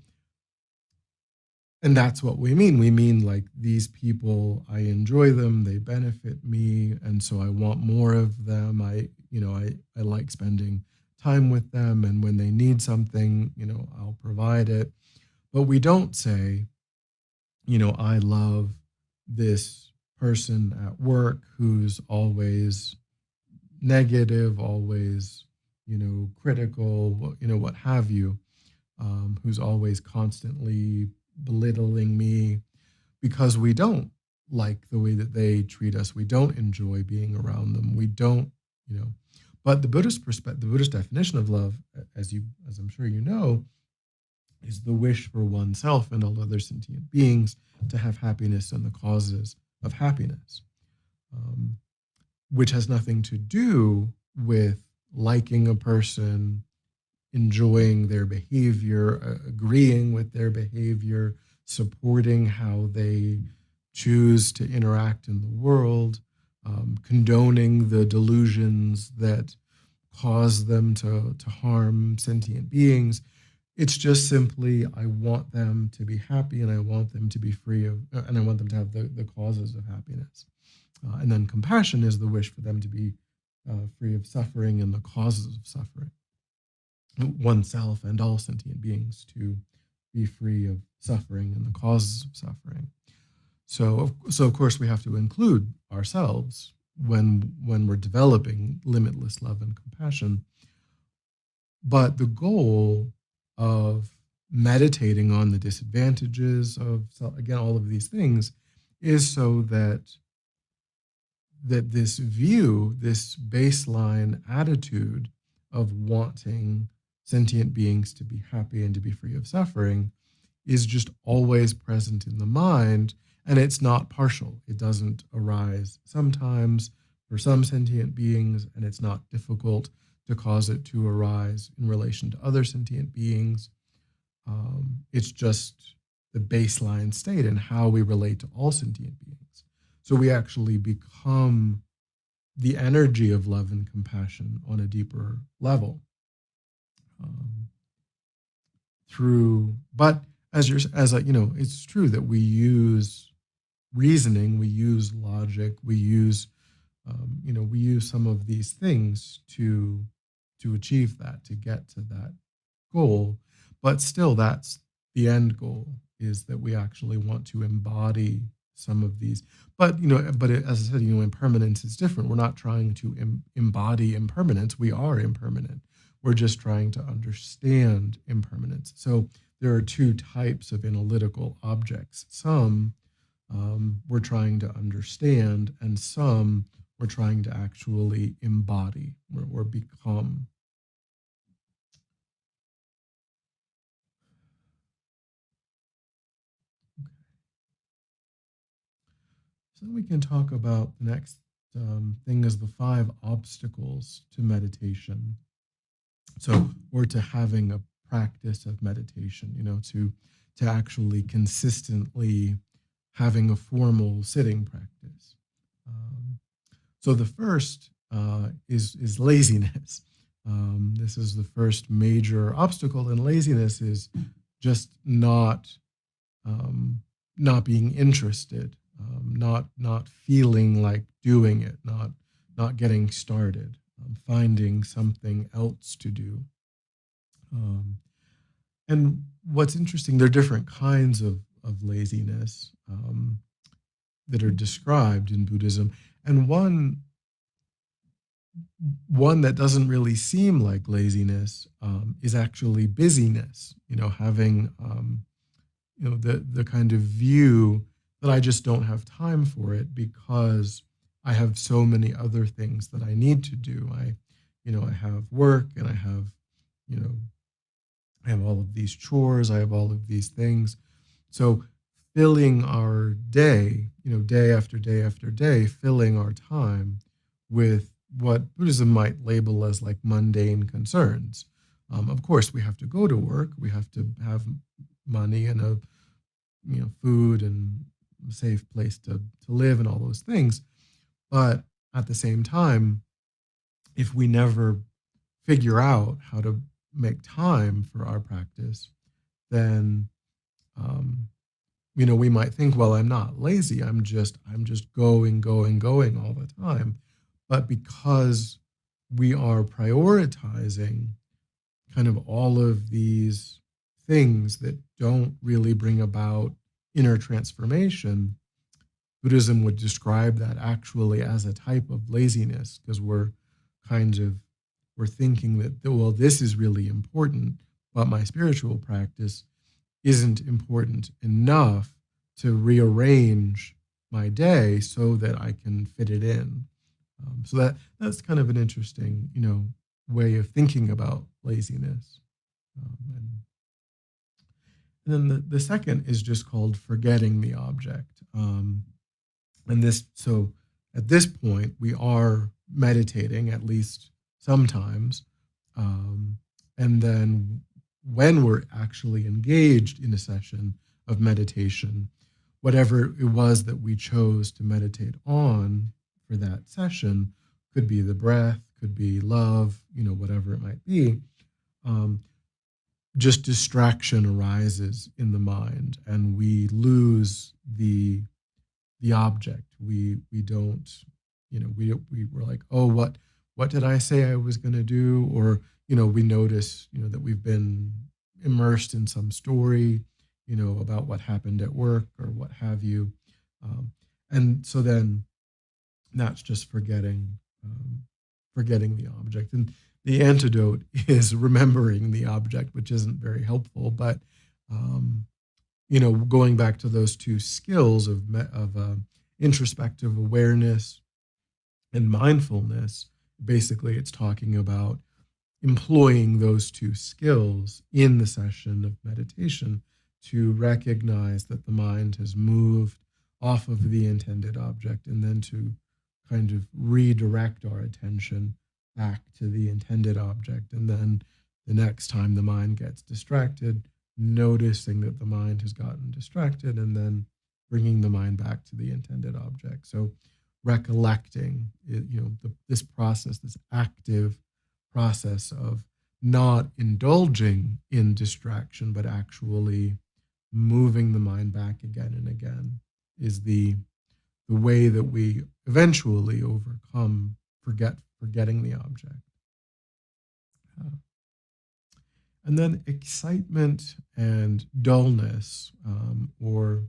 and that's what we mean. We mean like these people, I enjoy them, they benefit me, and so I want more of them. I like spending time with them, and when they need something, I'll provide it. But we don't say, I love this person at work who's always negative, always, critical, what have you, who's always constantly belittling me, because we don't like the way that they treat us. We don't enjoy being around them. We don't, you know. But the Buddhist perspective, the Buddhist definition of love, as I'm sure you know, is the wish for oneself and all other sentient beings to have happiness and the causes of happiness, um, which has nothing to do with liking a person, enjoying their behavior, agreeing with their behavior, supporting how they choose to interact in the world, condoning the delusions that cause them to harm sentient beings. It's just simply, I want them to be happy and I want them to be free of, and I want them to have the causes of happiness. And then compassion is the wish for them to be free of suffering and the causes of suffering, oneself and all sentient beings to be free of suffering and the causes of suffering. So of course we have to include ourselves when we're developing limitless love and compassion. But the goal of meditating on the disadvantages of, again, all of these things, is so that this view, this baseline attitude of wanting sentient beings to be happy and to be free of suffering, is just always present in the mind. And it's not partial. It doesn't arise sometimes for some sentient beings, and it's not difficult to cause it to arise in relation to other sentient beings. It's just the baseline state and how we relate to all sentient beings. So we actually become the energy of love and compassion on a deeper level. Um, but it's true that we use reasoning, we use logic, we use some of these things to achieve that, to get to that goal. But still, that's the end goal, is that we actually want to embody some of these. But as I said, impermanence is different. We're not trying to embody impermanence. We are impermanent. We're just trying to understand impermanence. So there are two types of analytical objects. Some we're trying to understand, and some we're trying to actually embody or become. So we can talk about the next thing is the 5 obstacles to meditation. So, or to having a practice of meditation, to actually consistently having a formal sitting practice. So the first is laziness. This is the first major obstacle, and laziness is just not being interested, not feeling like doing it, not getting started, finding something else to do. And what's interesting, there are different kinds of laziness that are described in Buddhism, and one that doesn't really seem like laziness is actually busyness. Having the kind of view that I just don't have time for it because I have so many other things that I need to do. I have work, and I have all of these chores, I have all of these things. So filling our day, day after day after day, filling our time with what Buddhism might label as like mundane concerns. Of course, we have to go to work, we have to have money and food and a safe place to live and all those things. But at the same time, if we never figure out how to make time for our practice, then we might think, well, I'm not lazy. I'm just going all the time. But because we are prioritizing kind of all of these things that don't really bring about inner transformation, Buddhism would describe that actually as a type of laziness, because we're thinking that, well, this is really important, but my spiritual practice isn't important enough to rearrange my day so that I can fit it in. So that's kind of an interesting, way of thinking about laziness. And then the second is just called forgetting the object. So at this point, we are meditating at least sometimes. And then when we're actually engaged in a session of meditation, whatever it was that we chose to meditate on for that session, could be the breath, could be love, whatever it might be, just distraction arises in the mind, and we lose the object. We don't, we were like, oh, what did I say I was going to do? Or, we notice, that we've been immersed in some story, about what happened at work or what have you. And so then that's just forgetting the object. And the antidote is remembering the object, which isn't very helpful. But going back to those two skills of introspective awareness and mindfulness, basically it's talking about employing those two skills in the session of meditation to recognize that the mind has moved off of the intended object, and then to kind of redirect our attention back to the intended object. And then the next time the mind gets distracted, noticing that the mind has gotten distracted, and then bringing the mind back to the intended object. So recollecting, this process, this active process of not indulging in distraction, but actually moving the mind back again and again, is the way that we eventually overcome forgetting the object. And then excitement and dullness, or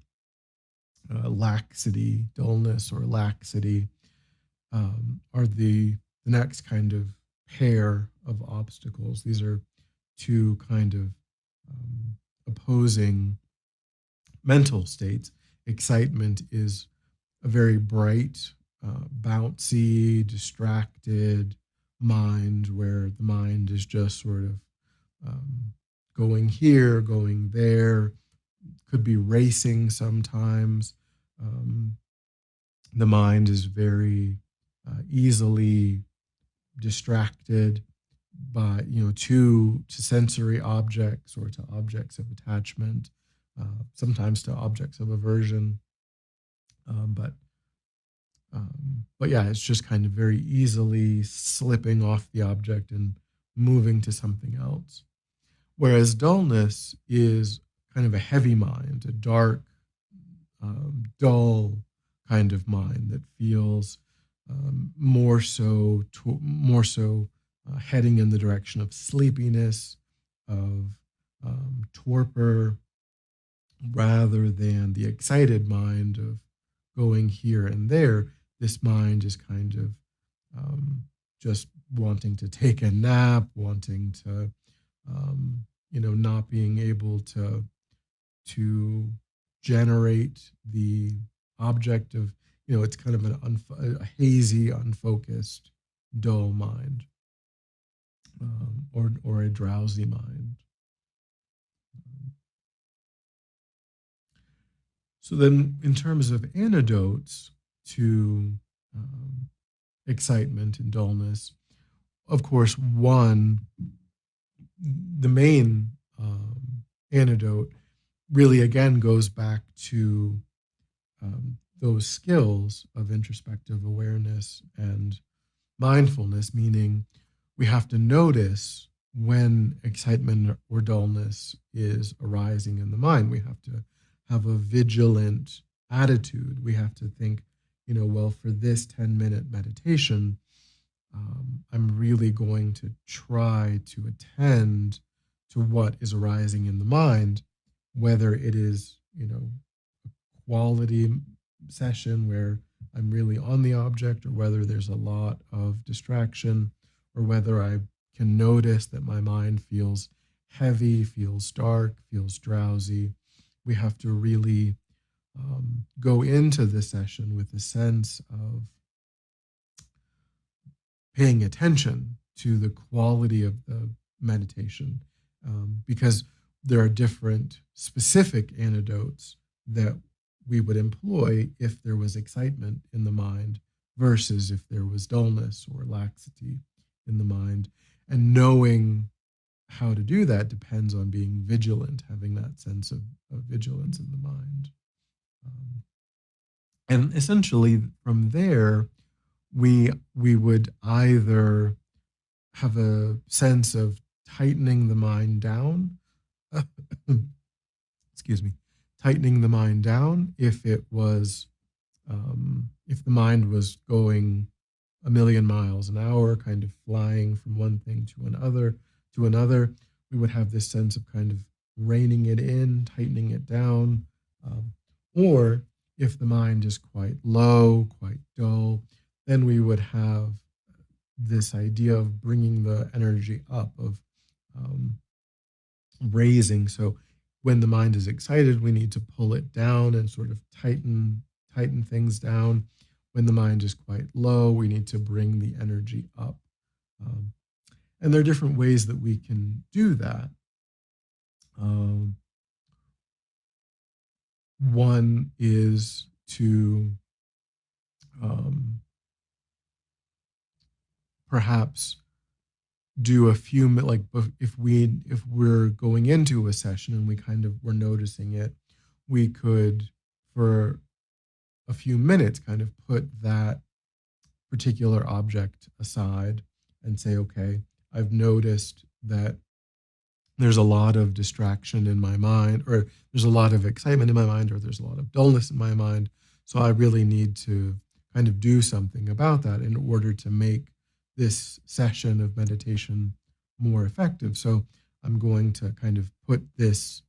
laxity, dullness or laxity, are the next kind of pair of obstacles. These are two kind of opposing mental states. Excitement is a very bright, bouncy, distracted mind, where the mind is just sort of going here, going there, could be racing sometimes. The mind is very easily distracted by, to sensory objects or to objects of attachment, sometimes to objects of aversion. But yeah, it's just kind of very easily slipping off the object and moving to something else. Whereas dullness is kind of a heavy mind, a dark, dull kind of mind that feels more so heading in the direction of sleepiness, of torpor, rather than the excited mind of going here and there. This mind is kind of just wanting to take a nap, wanting to, not being able to generate the object of, it's kind of a hazy, unfocused, dull mind, or a drowsy mind. So then, in terms of antidotes to excitement and dullness, of course, the main antidote really again goes back to those skills of introspective awareness and mindfulness, meaning we have to notice when excitement or dullness is arising in the mind. We have to have a vigilant attitude. We have to think, well, for this 10-minute meditation, I'm really going to try to attend to what is arising in the mind, whether it is, a quality session where I'm really on the object, or whether there's a lot of distraction, or whether I can notice that my mind feels heavy, feels dark, feels drowsy. We have to really go into the session with a sense of paying attention to the quality of the meditation, because there are different specific antidotes that we would employ if there was excitement in the mind versus if there was dullness or laxity in the mind. And knowing how to do that depends on being vigilant, having that sense of vigilance in the mind. And essentially from there, we would either have a sense of tightening the mind down, excuse me, tightening the mind down if it was, if the mind was going a million miles an hour, kind of flying from one thing to another, we would have this sense of kind of reining it in, tightening it down. Or if the mind is quite low, quite dull, then we would have this idea of bringing the energy up, of raising. So when the mind is excited, we need to pull it down and sort of tighten things down. When the mind is quite low, we need to bring the energy up. And there are different ways that we can do that. One is to perhaps do a few like if we're going into a session and we're noticing it, we could for a few minutes kind of put that particular object aside and say, okay, I've noticed that there's a lot of distraction in my mind, or there's a lot of excitement in my mind, or there's a lot of dullness in my mind. So I really need to kind of do something about that in order to make this session of meditation more effective. So I'm going to kind of put this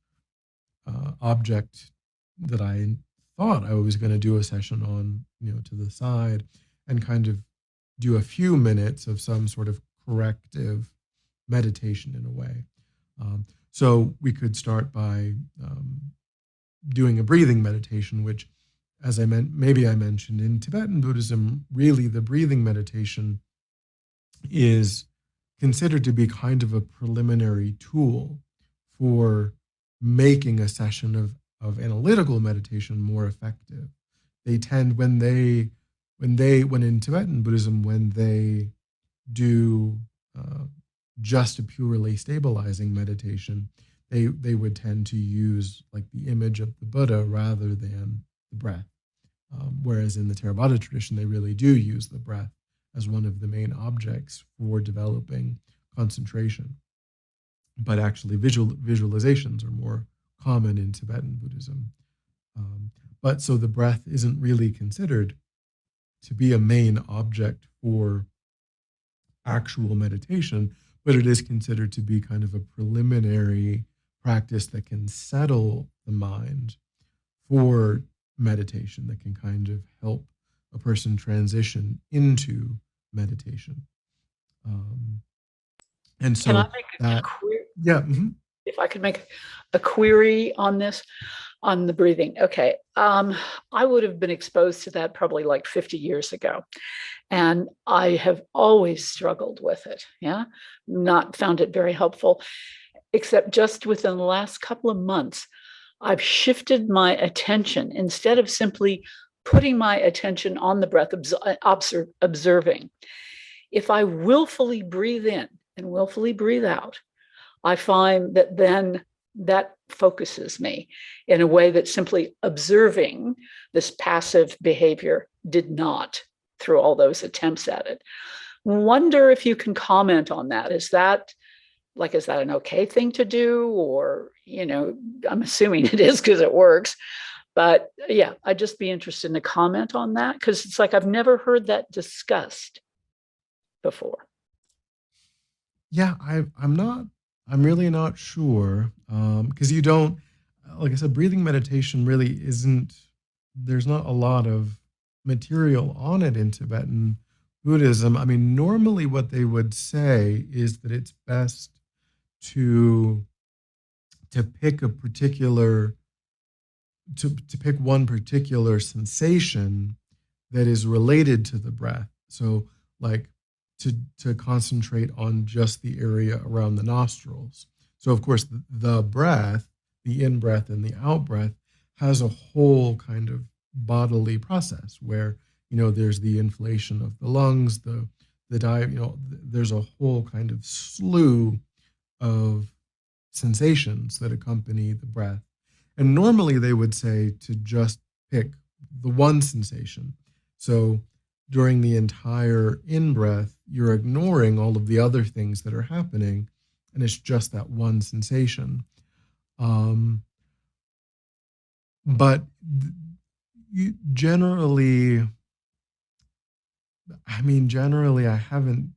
object that I thought I was going to do a session on, to the side, and kind of do a few minutes of some sort of corrective meditation in a way. So we could start by doing a breathing meditation, which, as I mentioned, in Tibetan Buddhism, really the breathing meditation is considered to be kind of a preliminary tool for making a session of analytical meditation more effective. They tend, when in Tibetan Buddhism, when they do just a purely stabilizing meditation, they would tend to use like the image of the Buddha rather than the breath. Whereas in the Theravada tradition, they really do use the breath as one of the main objects for developing concentration. But actually, visualizations are more common in Tibetan Buddhism. But so the breath isn't really considered to be a main object for actual meditation, but it is considered to be kind of a preliminary practice that can settle the mind for meditation, that can kind of help a person transition into meditation. And Can I so make a that, query? yeah. Mm-hmm. If I could make a query on this, on the breathing. Okay. I would have been exposed to that probably like 50 years ago. And I have always struggled with it. Yeah. Not found it very helpful, except just within the last couple of months, I've shifted my attention instead of simply putting my attention on the breath, observing. If I willfully breathe in and willfully breathe out, I find that then that focuses me in a way that simply observing this passive behavior did not through all those attempts at it. Wonder if you can comment on that. Is that an okay thing to do? Or, I'm assuming it is because it works. But yeah, I'd just be interested in a comment on that, because it's like I've never heard that discussed before. Yeah, I'm really not sure. Because you don't, like I said, breathing meditation really isn't, there's not a lot of material on it in Tibetan Buddhism. I mean, normally what they would say is that it's best to pick a particular, to pick one particular sensation that is related to the breath. So like to concentrate on just the area around the nostrils. So of course the breath, the in breath and the out breath, has a whole kind of bodily process where there's the inflation of the lungs, the dive, there's a whole kind of slew of sensations that accompany the breath. And normally they would say to just pick the one sensation. So during the entire in-breath, you're ignoring all of the other things that are happening, and it's just that one sensation. But generally, I haven't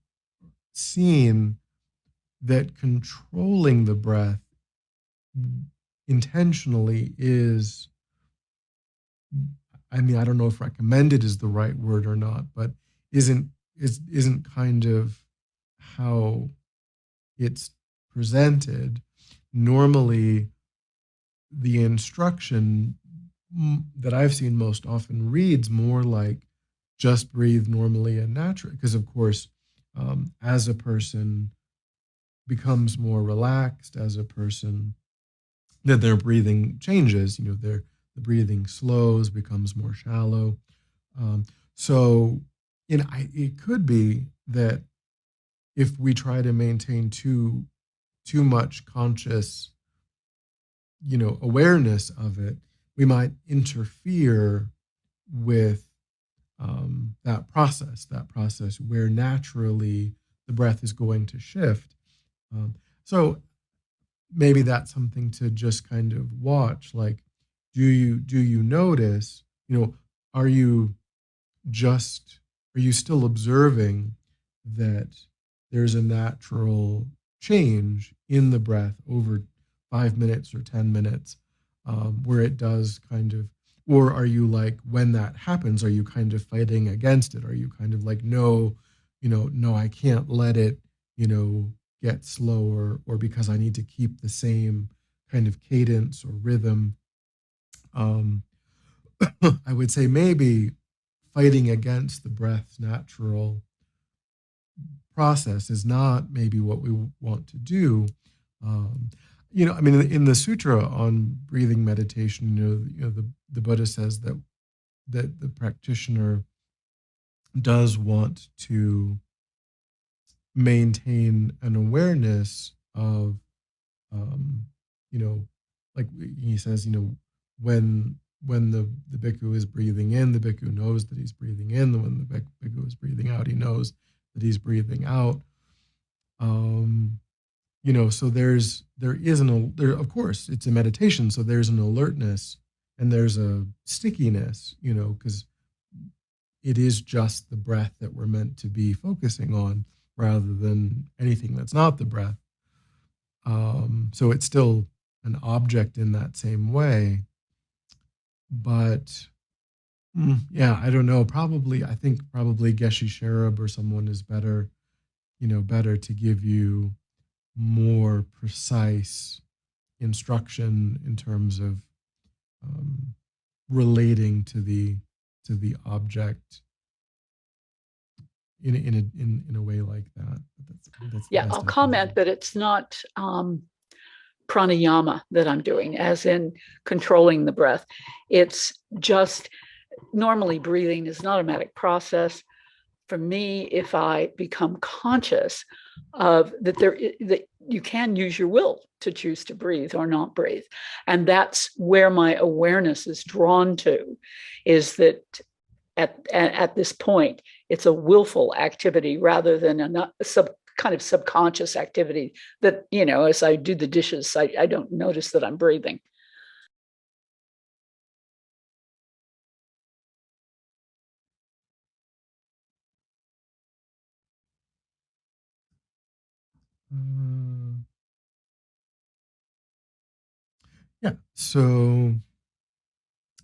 seen that controlling the breath intentionally is, I don't know if recommended is the right word or not, but isn't kind of how it's presented. Normally, the instruction that I've seen most often reads more like just breathe normally and naturally, because of course, as a person becomes more relaxed, as a person that their breathing changes, the the breathing slows, becomes more shallow. Um, so, it could be that if we try to maintain too much conscious, awareness of it, we might interfere with that process where naturally the breath is going to shift. So maybe that's something to just kind of watch. Like, do you notice? Are you just are you still observing that there's a natural change in the breath over 5 minutes or 10 minutes, where it does kind of, or are you like, when that happens, are you kind of fighting against it? Are you kind of like, no, no, I can't let it, get slower, or because I need to keep the same kind of cadence or rhythm? Um, I would say maybe fighting against the breath's natural process is not maybe what we want to do. Um, I mean, in the sutra on breathing meditation, the Buddha says that the practitioner does want to maintain an awareness of, um, you know, like he says, when the bhikkhu is breathing in, the bhikkhu knows that he's breathing in. When the bhikkhu is breathing out, he knows that he's breathing out. Um, so there, of course, it's a meditation, so there's an alertness and there's a stickiness, because it is just the breath that we're meant to be focusing on rather than anything that's not the breath. So it's still an object in that same way. But yeah, I don't know. I think probably Geshe Cherub or someone is better to give you more precise instruction in terms of, um, relating to the object in a way like that. That's the Yeah, best I'll I can comment do. that it's not pranayama that I'm doing, as in controlling the breath. It's just normally breathing is an automatic process. For me, if I become conscious of that you can use your will to choose to breathe or not breathe, and that's where my awareness is drawn to, is that at this point it's a willful activity rather than a kind of subconscious activity that, as I do the dishes, I don't notice that I'm breathing. Uh, yeah. So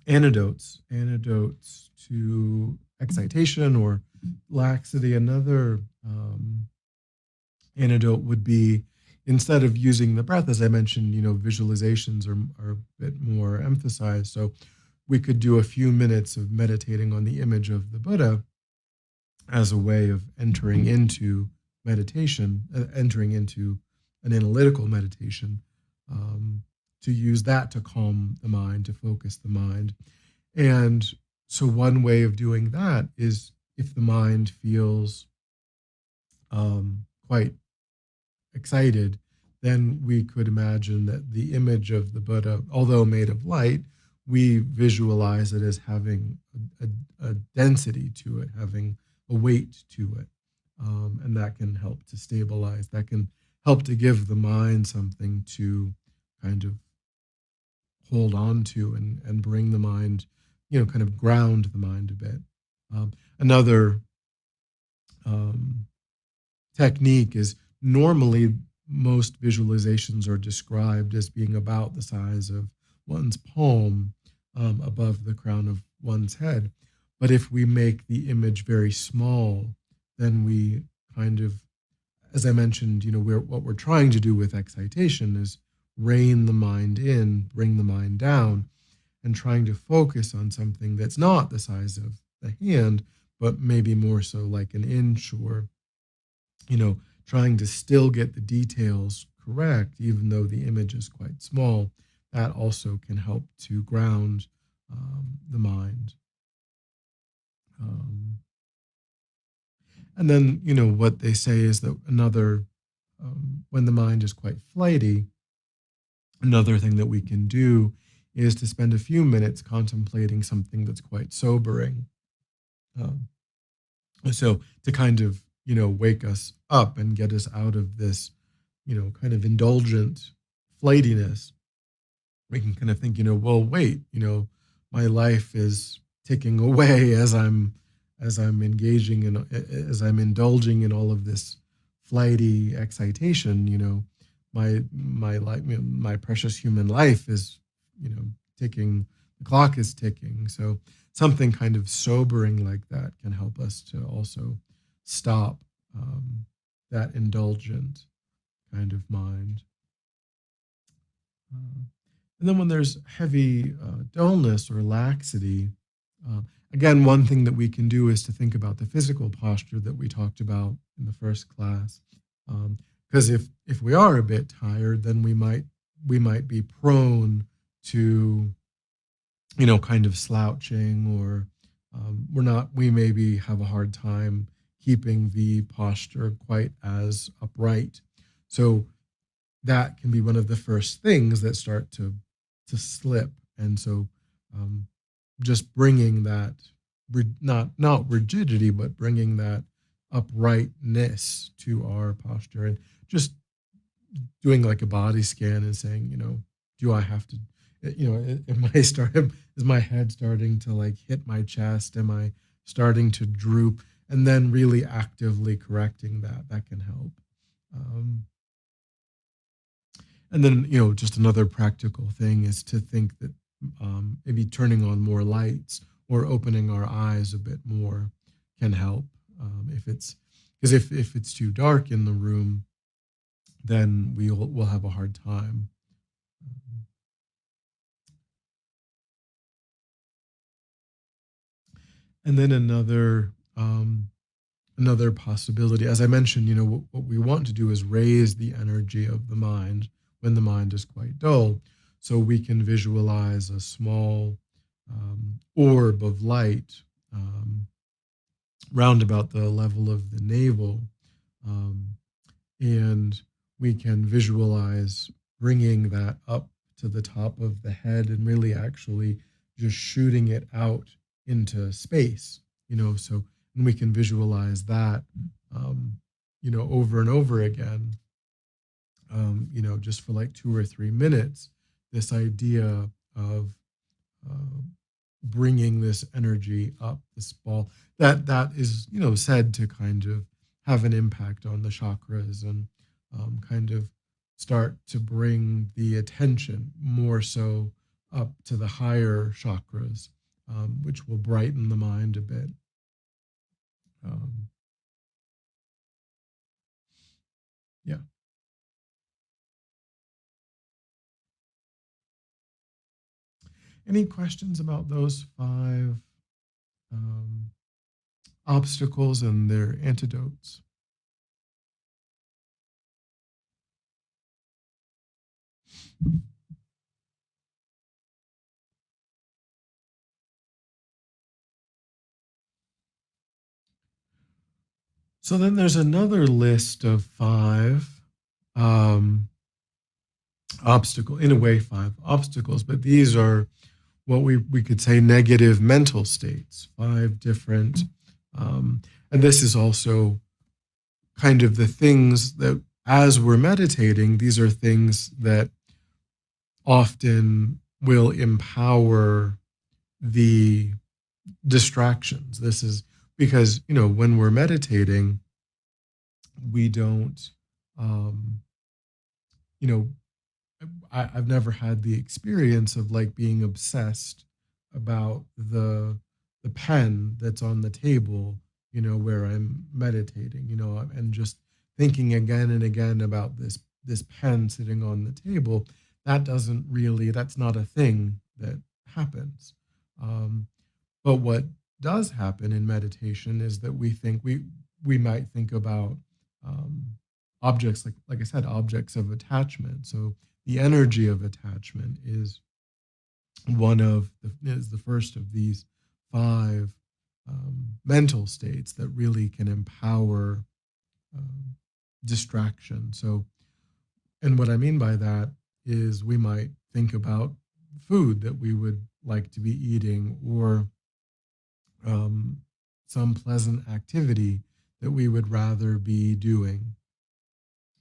antidotes to excitation or laxity. Another, antidote would be, instead of using the breath, as I mentioned, visualizations are a bit more emphasized. So we could do a few minutes of meditating on the image of the Buddha as a way of entering into meditation, entering into an analytical meditation, um, to use that to calm the mind, to focus the mind. And so, one way of doing that is, if the mind feels, quite excited, then we could imagine that the image of the Buddha, although made of light, we visualize it as having a density to it, having a weight to it. And that can help to stabilize, that can help to give the mind something to kind of hold on to, and bring the mind, kind of ground the mind a bit. Another, um, technique is, normally most visualizations are described as being about the size of one's palm, above the crown of one's head. But if we make the image very small, then we kind of, as I mentioned, what we're trying to do with excitation is rein the mind in, bring the mind down, and trying to focus on something that's not the size of the hand, but maybe more so like an inch, or, trying to still get the details correct, even though the image is quite small. That also can help to ground the mind. Um, and then, what they say is that when the mind is quite flighty, another thing that we can do is to spend a few minutes contemplating something that's quite sobering. Um, so to kind of, wake us up and get us out of this, kind of indulgent flightiness, we can kind of think, well, wait, my life is ticking away as I'm engaging in as I'm indulging in all of this flighty excitation. My life, my precious human life is, ticking. The clock is ticking. So something kind of sobering like that can help us to also stop that indulgent kind of mind. Uh, and then when there's heavy dullness or laxity, uh, again, one thing that we can do is to think about the physical posture that we talked about in the first class. Because if we are a bit tired, then we might be prone to, kind of slouching, or we maybe have a hard time keeping the posture quite as upright. So that can be one of the first things that start to slip. And so um, just bringing that not rigidity, but bringing that uprightness to our posture, and just doing like a body scan and saying, do I have to, am I starting, is my head starting to like hit my chest? Am I starting to droop? And then really actively correcting that can help. Um, and then, just another practical thing is to think that maybe turning on more lights or opening our eyes a bit more can help. If it's because if it's too dark in the room, then we'll have a hard time. Um, And then another possibility, as I mentioned, what we want to do is raise the energy of the mind when the mind is quite dull. So we can visualize a small orb of light round about the level of the navel. Um, and we can visualize bringing that up to the top of the head and really actually just shooting it out into space, so, and we can visualize that um, over and over again, just for like 2 or 3 minutes, this idea of uh, bringing this energy up, this ball that is, said to kind of have an impact on the chakras, and kind of start to bring the attention more so up to the higher chakras, which will brighten the mind a bit. Um, yeah. Any questions about those 5 um, obstacles and their antidotes? So then there's another list of 5 um, in a way, 5 obstacles, but these are what we could say negative mental states, 5 different. Um, and this is also kind of the things that, as we're meditating, these are things that often will empower the distractions. This is because, when we're meditating, we don't, um, you know, I've never had the experience of like being obsessed about the pen that's on the table, where I'm meditating, and just thinking again and again about this pen sitting on the table. That's not a thing that happens. Um, but what does happen in meditation is that we might think about um, objects, like I said, objects of attachment. So the energy of attachment is is the first of these five mental states that really can empower um, distraction. So, and what I mean by that is we might think about food that we would like to be eating, or um, some pleasant activity that we would rather be doing.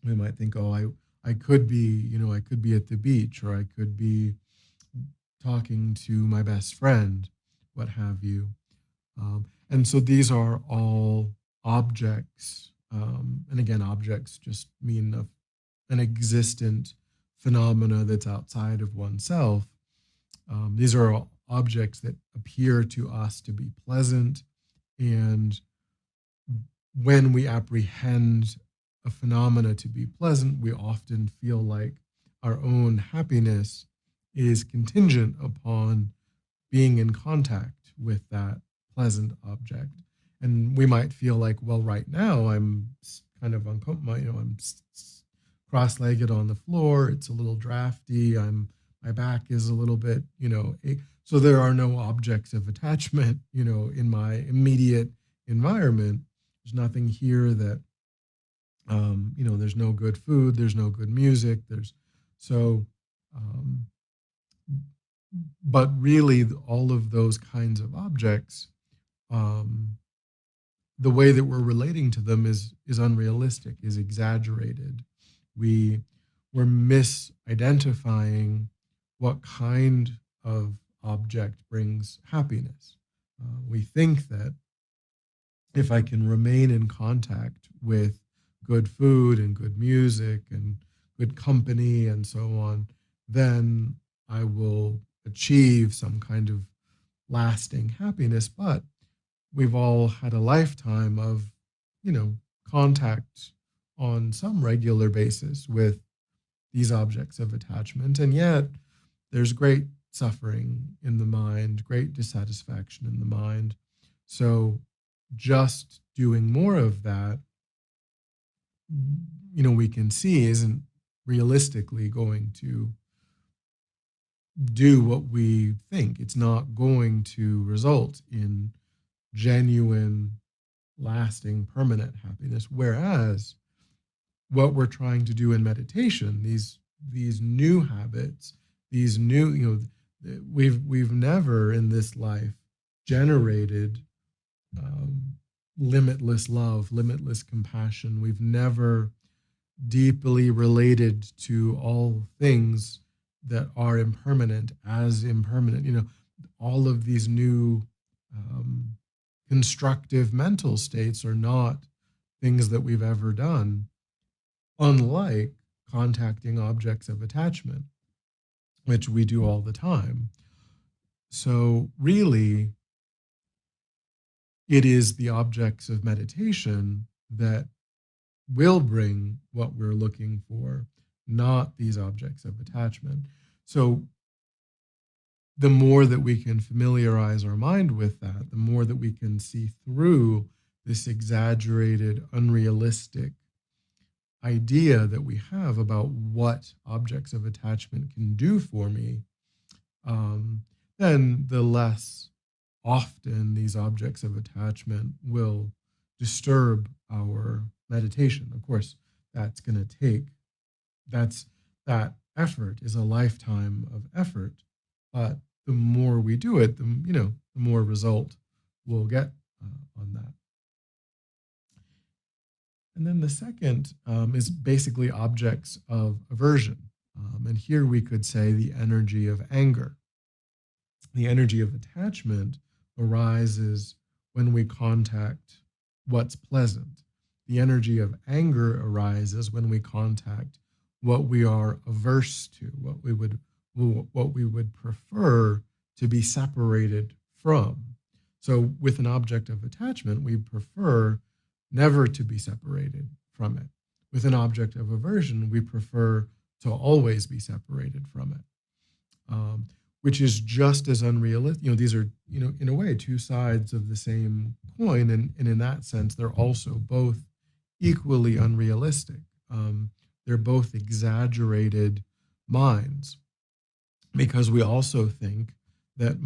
We might think, oh, I could be, I could be at the beach, or I could be talking to my best friend, what have you. And so these are all objects. And again, objects just mean an existent phenomena that's outside of oneself. These are all objects that appear to us to be pleasant. And when we apprehend a phenomena to be pleasant, we often feel like our own happiness is contingent upon being in contact with that pleasant object. And we might feel like, well, right now I'm kind of uncomfortable, I'm cross-legged on the floor. It's a little drafty. My back is a little bit, so there are no objects of attachment, in my immediate environment. There's nothing here that, there's no good food, there's no good music, so, um, but really all of those kinds of objects, um, the way that we're relating to them is unrealistic, is exaggerated. We we're misidentifying what kind of object brings happiness. We think that if I can remain in contact with good food and good music and good company and so on, then I will achieve some kind of lasting happiness. But we've all had a lifetime of, contact on some regular basis with these objects of attachment. And yet there's great suffering in the mind, great dissatisfaction in the mind. So just doing more of that, we can see isn't realistically going to do what we think. It's not going to result in genuine, lasting, permanent happiness. Whereas what we're trying to do in meditation, these new habits, these new, we've never in this life generated limitless love, limitless compassion. We've never deeply related to all things that are impermanent as impermanent. All of these new constructive mental states are not things that we've ever done, unlike contacting objects of attachment, which we do all the time. So really, it is the objects of meditation that will bring what we're looking for, not these objects of attachment. So the more that we can familiarize our mind with that, the more that we can see through this exaggerated, unrealistic idea that we have about what objects of attachment can do for me, then the less often these objects of attachment will disturb our meditation. Of course, that's going to take, that effort is a lifetime of effort, but the more we do it, the more result we'll get on that. And then the second is basically objects of aversion. And here we could say the energy of anger. The energy of attachment arises when we contact what's pleasant. The energy of anger arises when we contact what we are averse to, what we would prefer to be separated from. So with an object of attachment, we prefer never to be separated from it. With an object of aversion, we prefer to always be separated from it, which is just as unrealistic. These are, in a way, two sides of the same coin. And in that sense, they're also both equally unrealistic. They're both exaggerated minds. because we also think that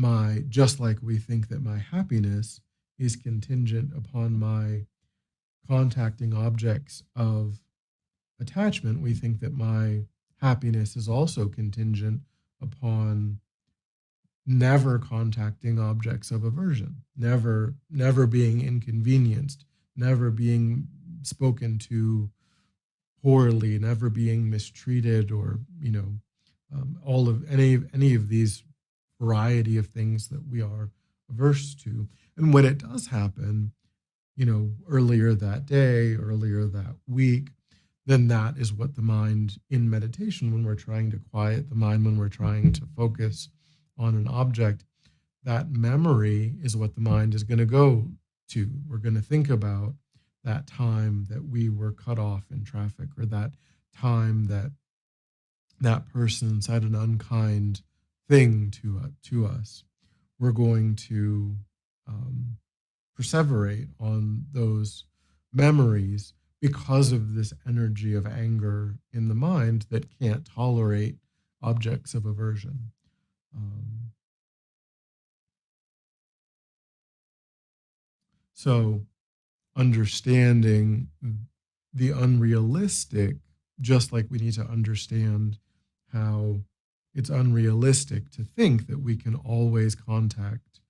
just like we think that my happiness is contingent upon my contacting objects of attachment, we think that my happiness is also contingent upon never contacting objects of aversion, never being inconvenienced, never being spoken to poorly, never being mistreated, or all of any of these variety of things that we are averse to. And when it does happen, earlier that day, earlier that week, then that is what the mind in meditation, when we're trying to quiet the mind, when we're trying to focus on an object, that memory is what the mind is going to go to. We're going to think about that time that we were cut off in traffic, or that time that that person said an unkind thing to us. We're going to perseverate on those memories because of this energy of anger in the mind that can't tolerate objects of aversion. So understanding the unrealistic, just like we need to understand how it's unrealistic to think that we can always contact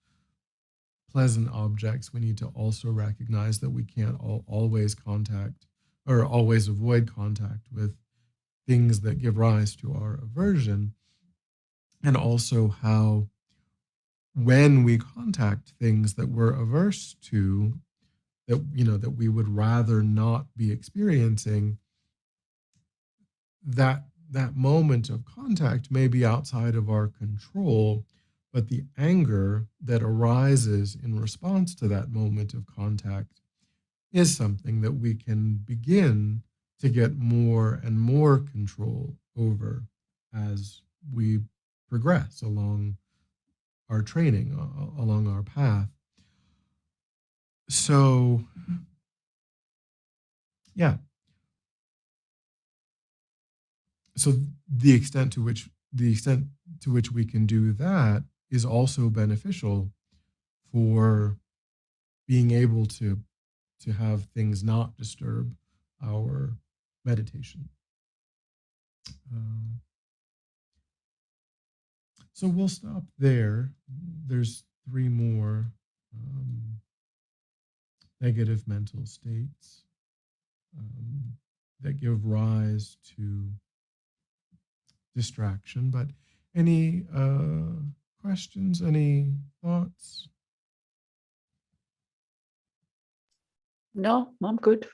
pleasant objects, we need to also recognize that we can't always contact or always avoid contact with things that give rise to our aversion. And also how when we contact things that we're averse to, that we would rather not be experiencing, that moment of contact may be outside of our control, but the anger that arises in response to that moment of contact is something that we can begin to get more and more control over as we progress along our training, along our path. So, yeah. So the extent to which we can do that is also beneficial for being able to have things not disturb our meditation. Uh, so we'll stop there. There's three more negative mental states that give rise to distraction. But any questions, any thoughts? No, I'm good.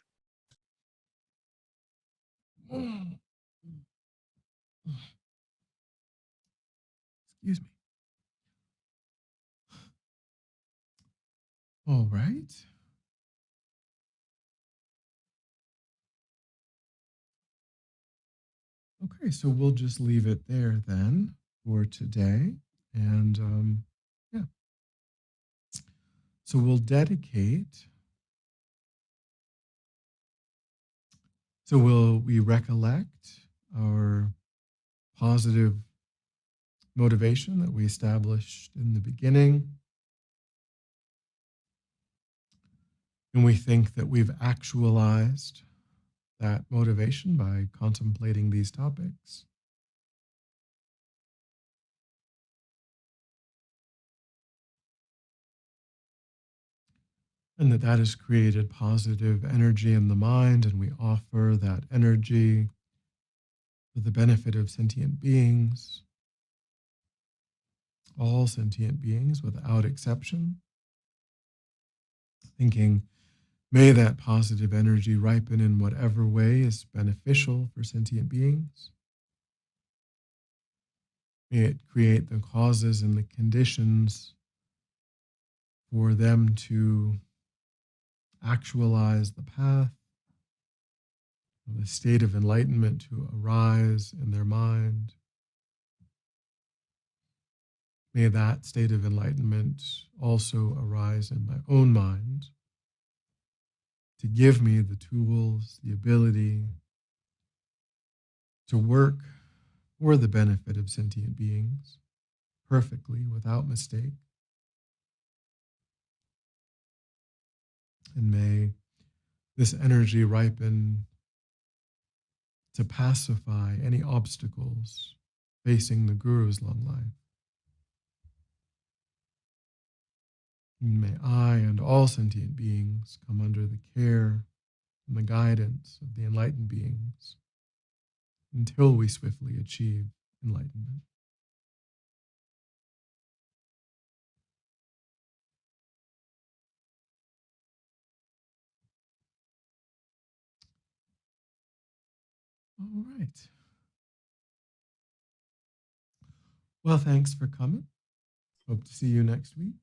Excuse me. All right. Okay, so we'll just leave it there then for today. And yeah, so we'll dedicate. So we recollect our positive motivation that we established in the beginning. And we think that we've actualized that motivation by contemplating these topics. And that has created positive energy in the mind, and we offer that energy for the benefit of sentient beings, all sentient beings without exception, thinking, may that positive energy ripen in whatever way is beneficial for sentient beings. May it create the causes and the conditions for them to actualize the path, the state of enlightenment to arise in their mind. May that state of enlightenment also arise in my own mind to give me the tools, the ability to work for the benefit of sentient beings, perfectly, without mistake. And may this energy ripen to pacify any obstacles facing the Guru's long life. And may I and all sentient beings come under the care and the guidance of the enlightened beings until we swiftly achieve enlightenment. All right. Well, thanks for coming. Hope to see you next week.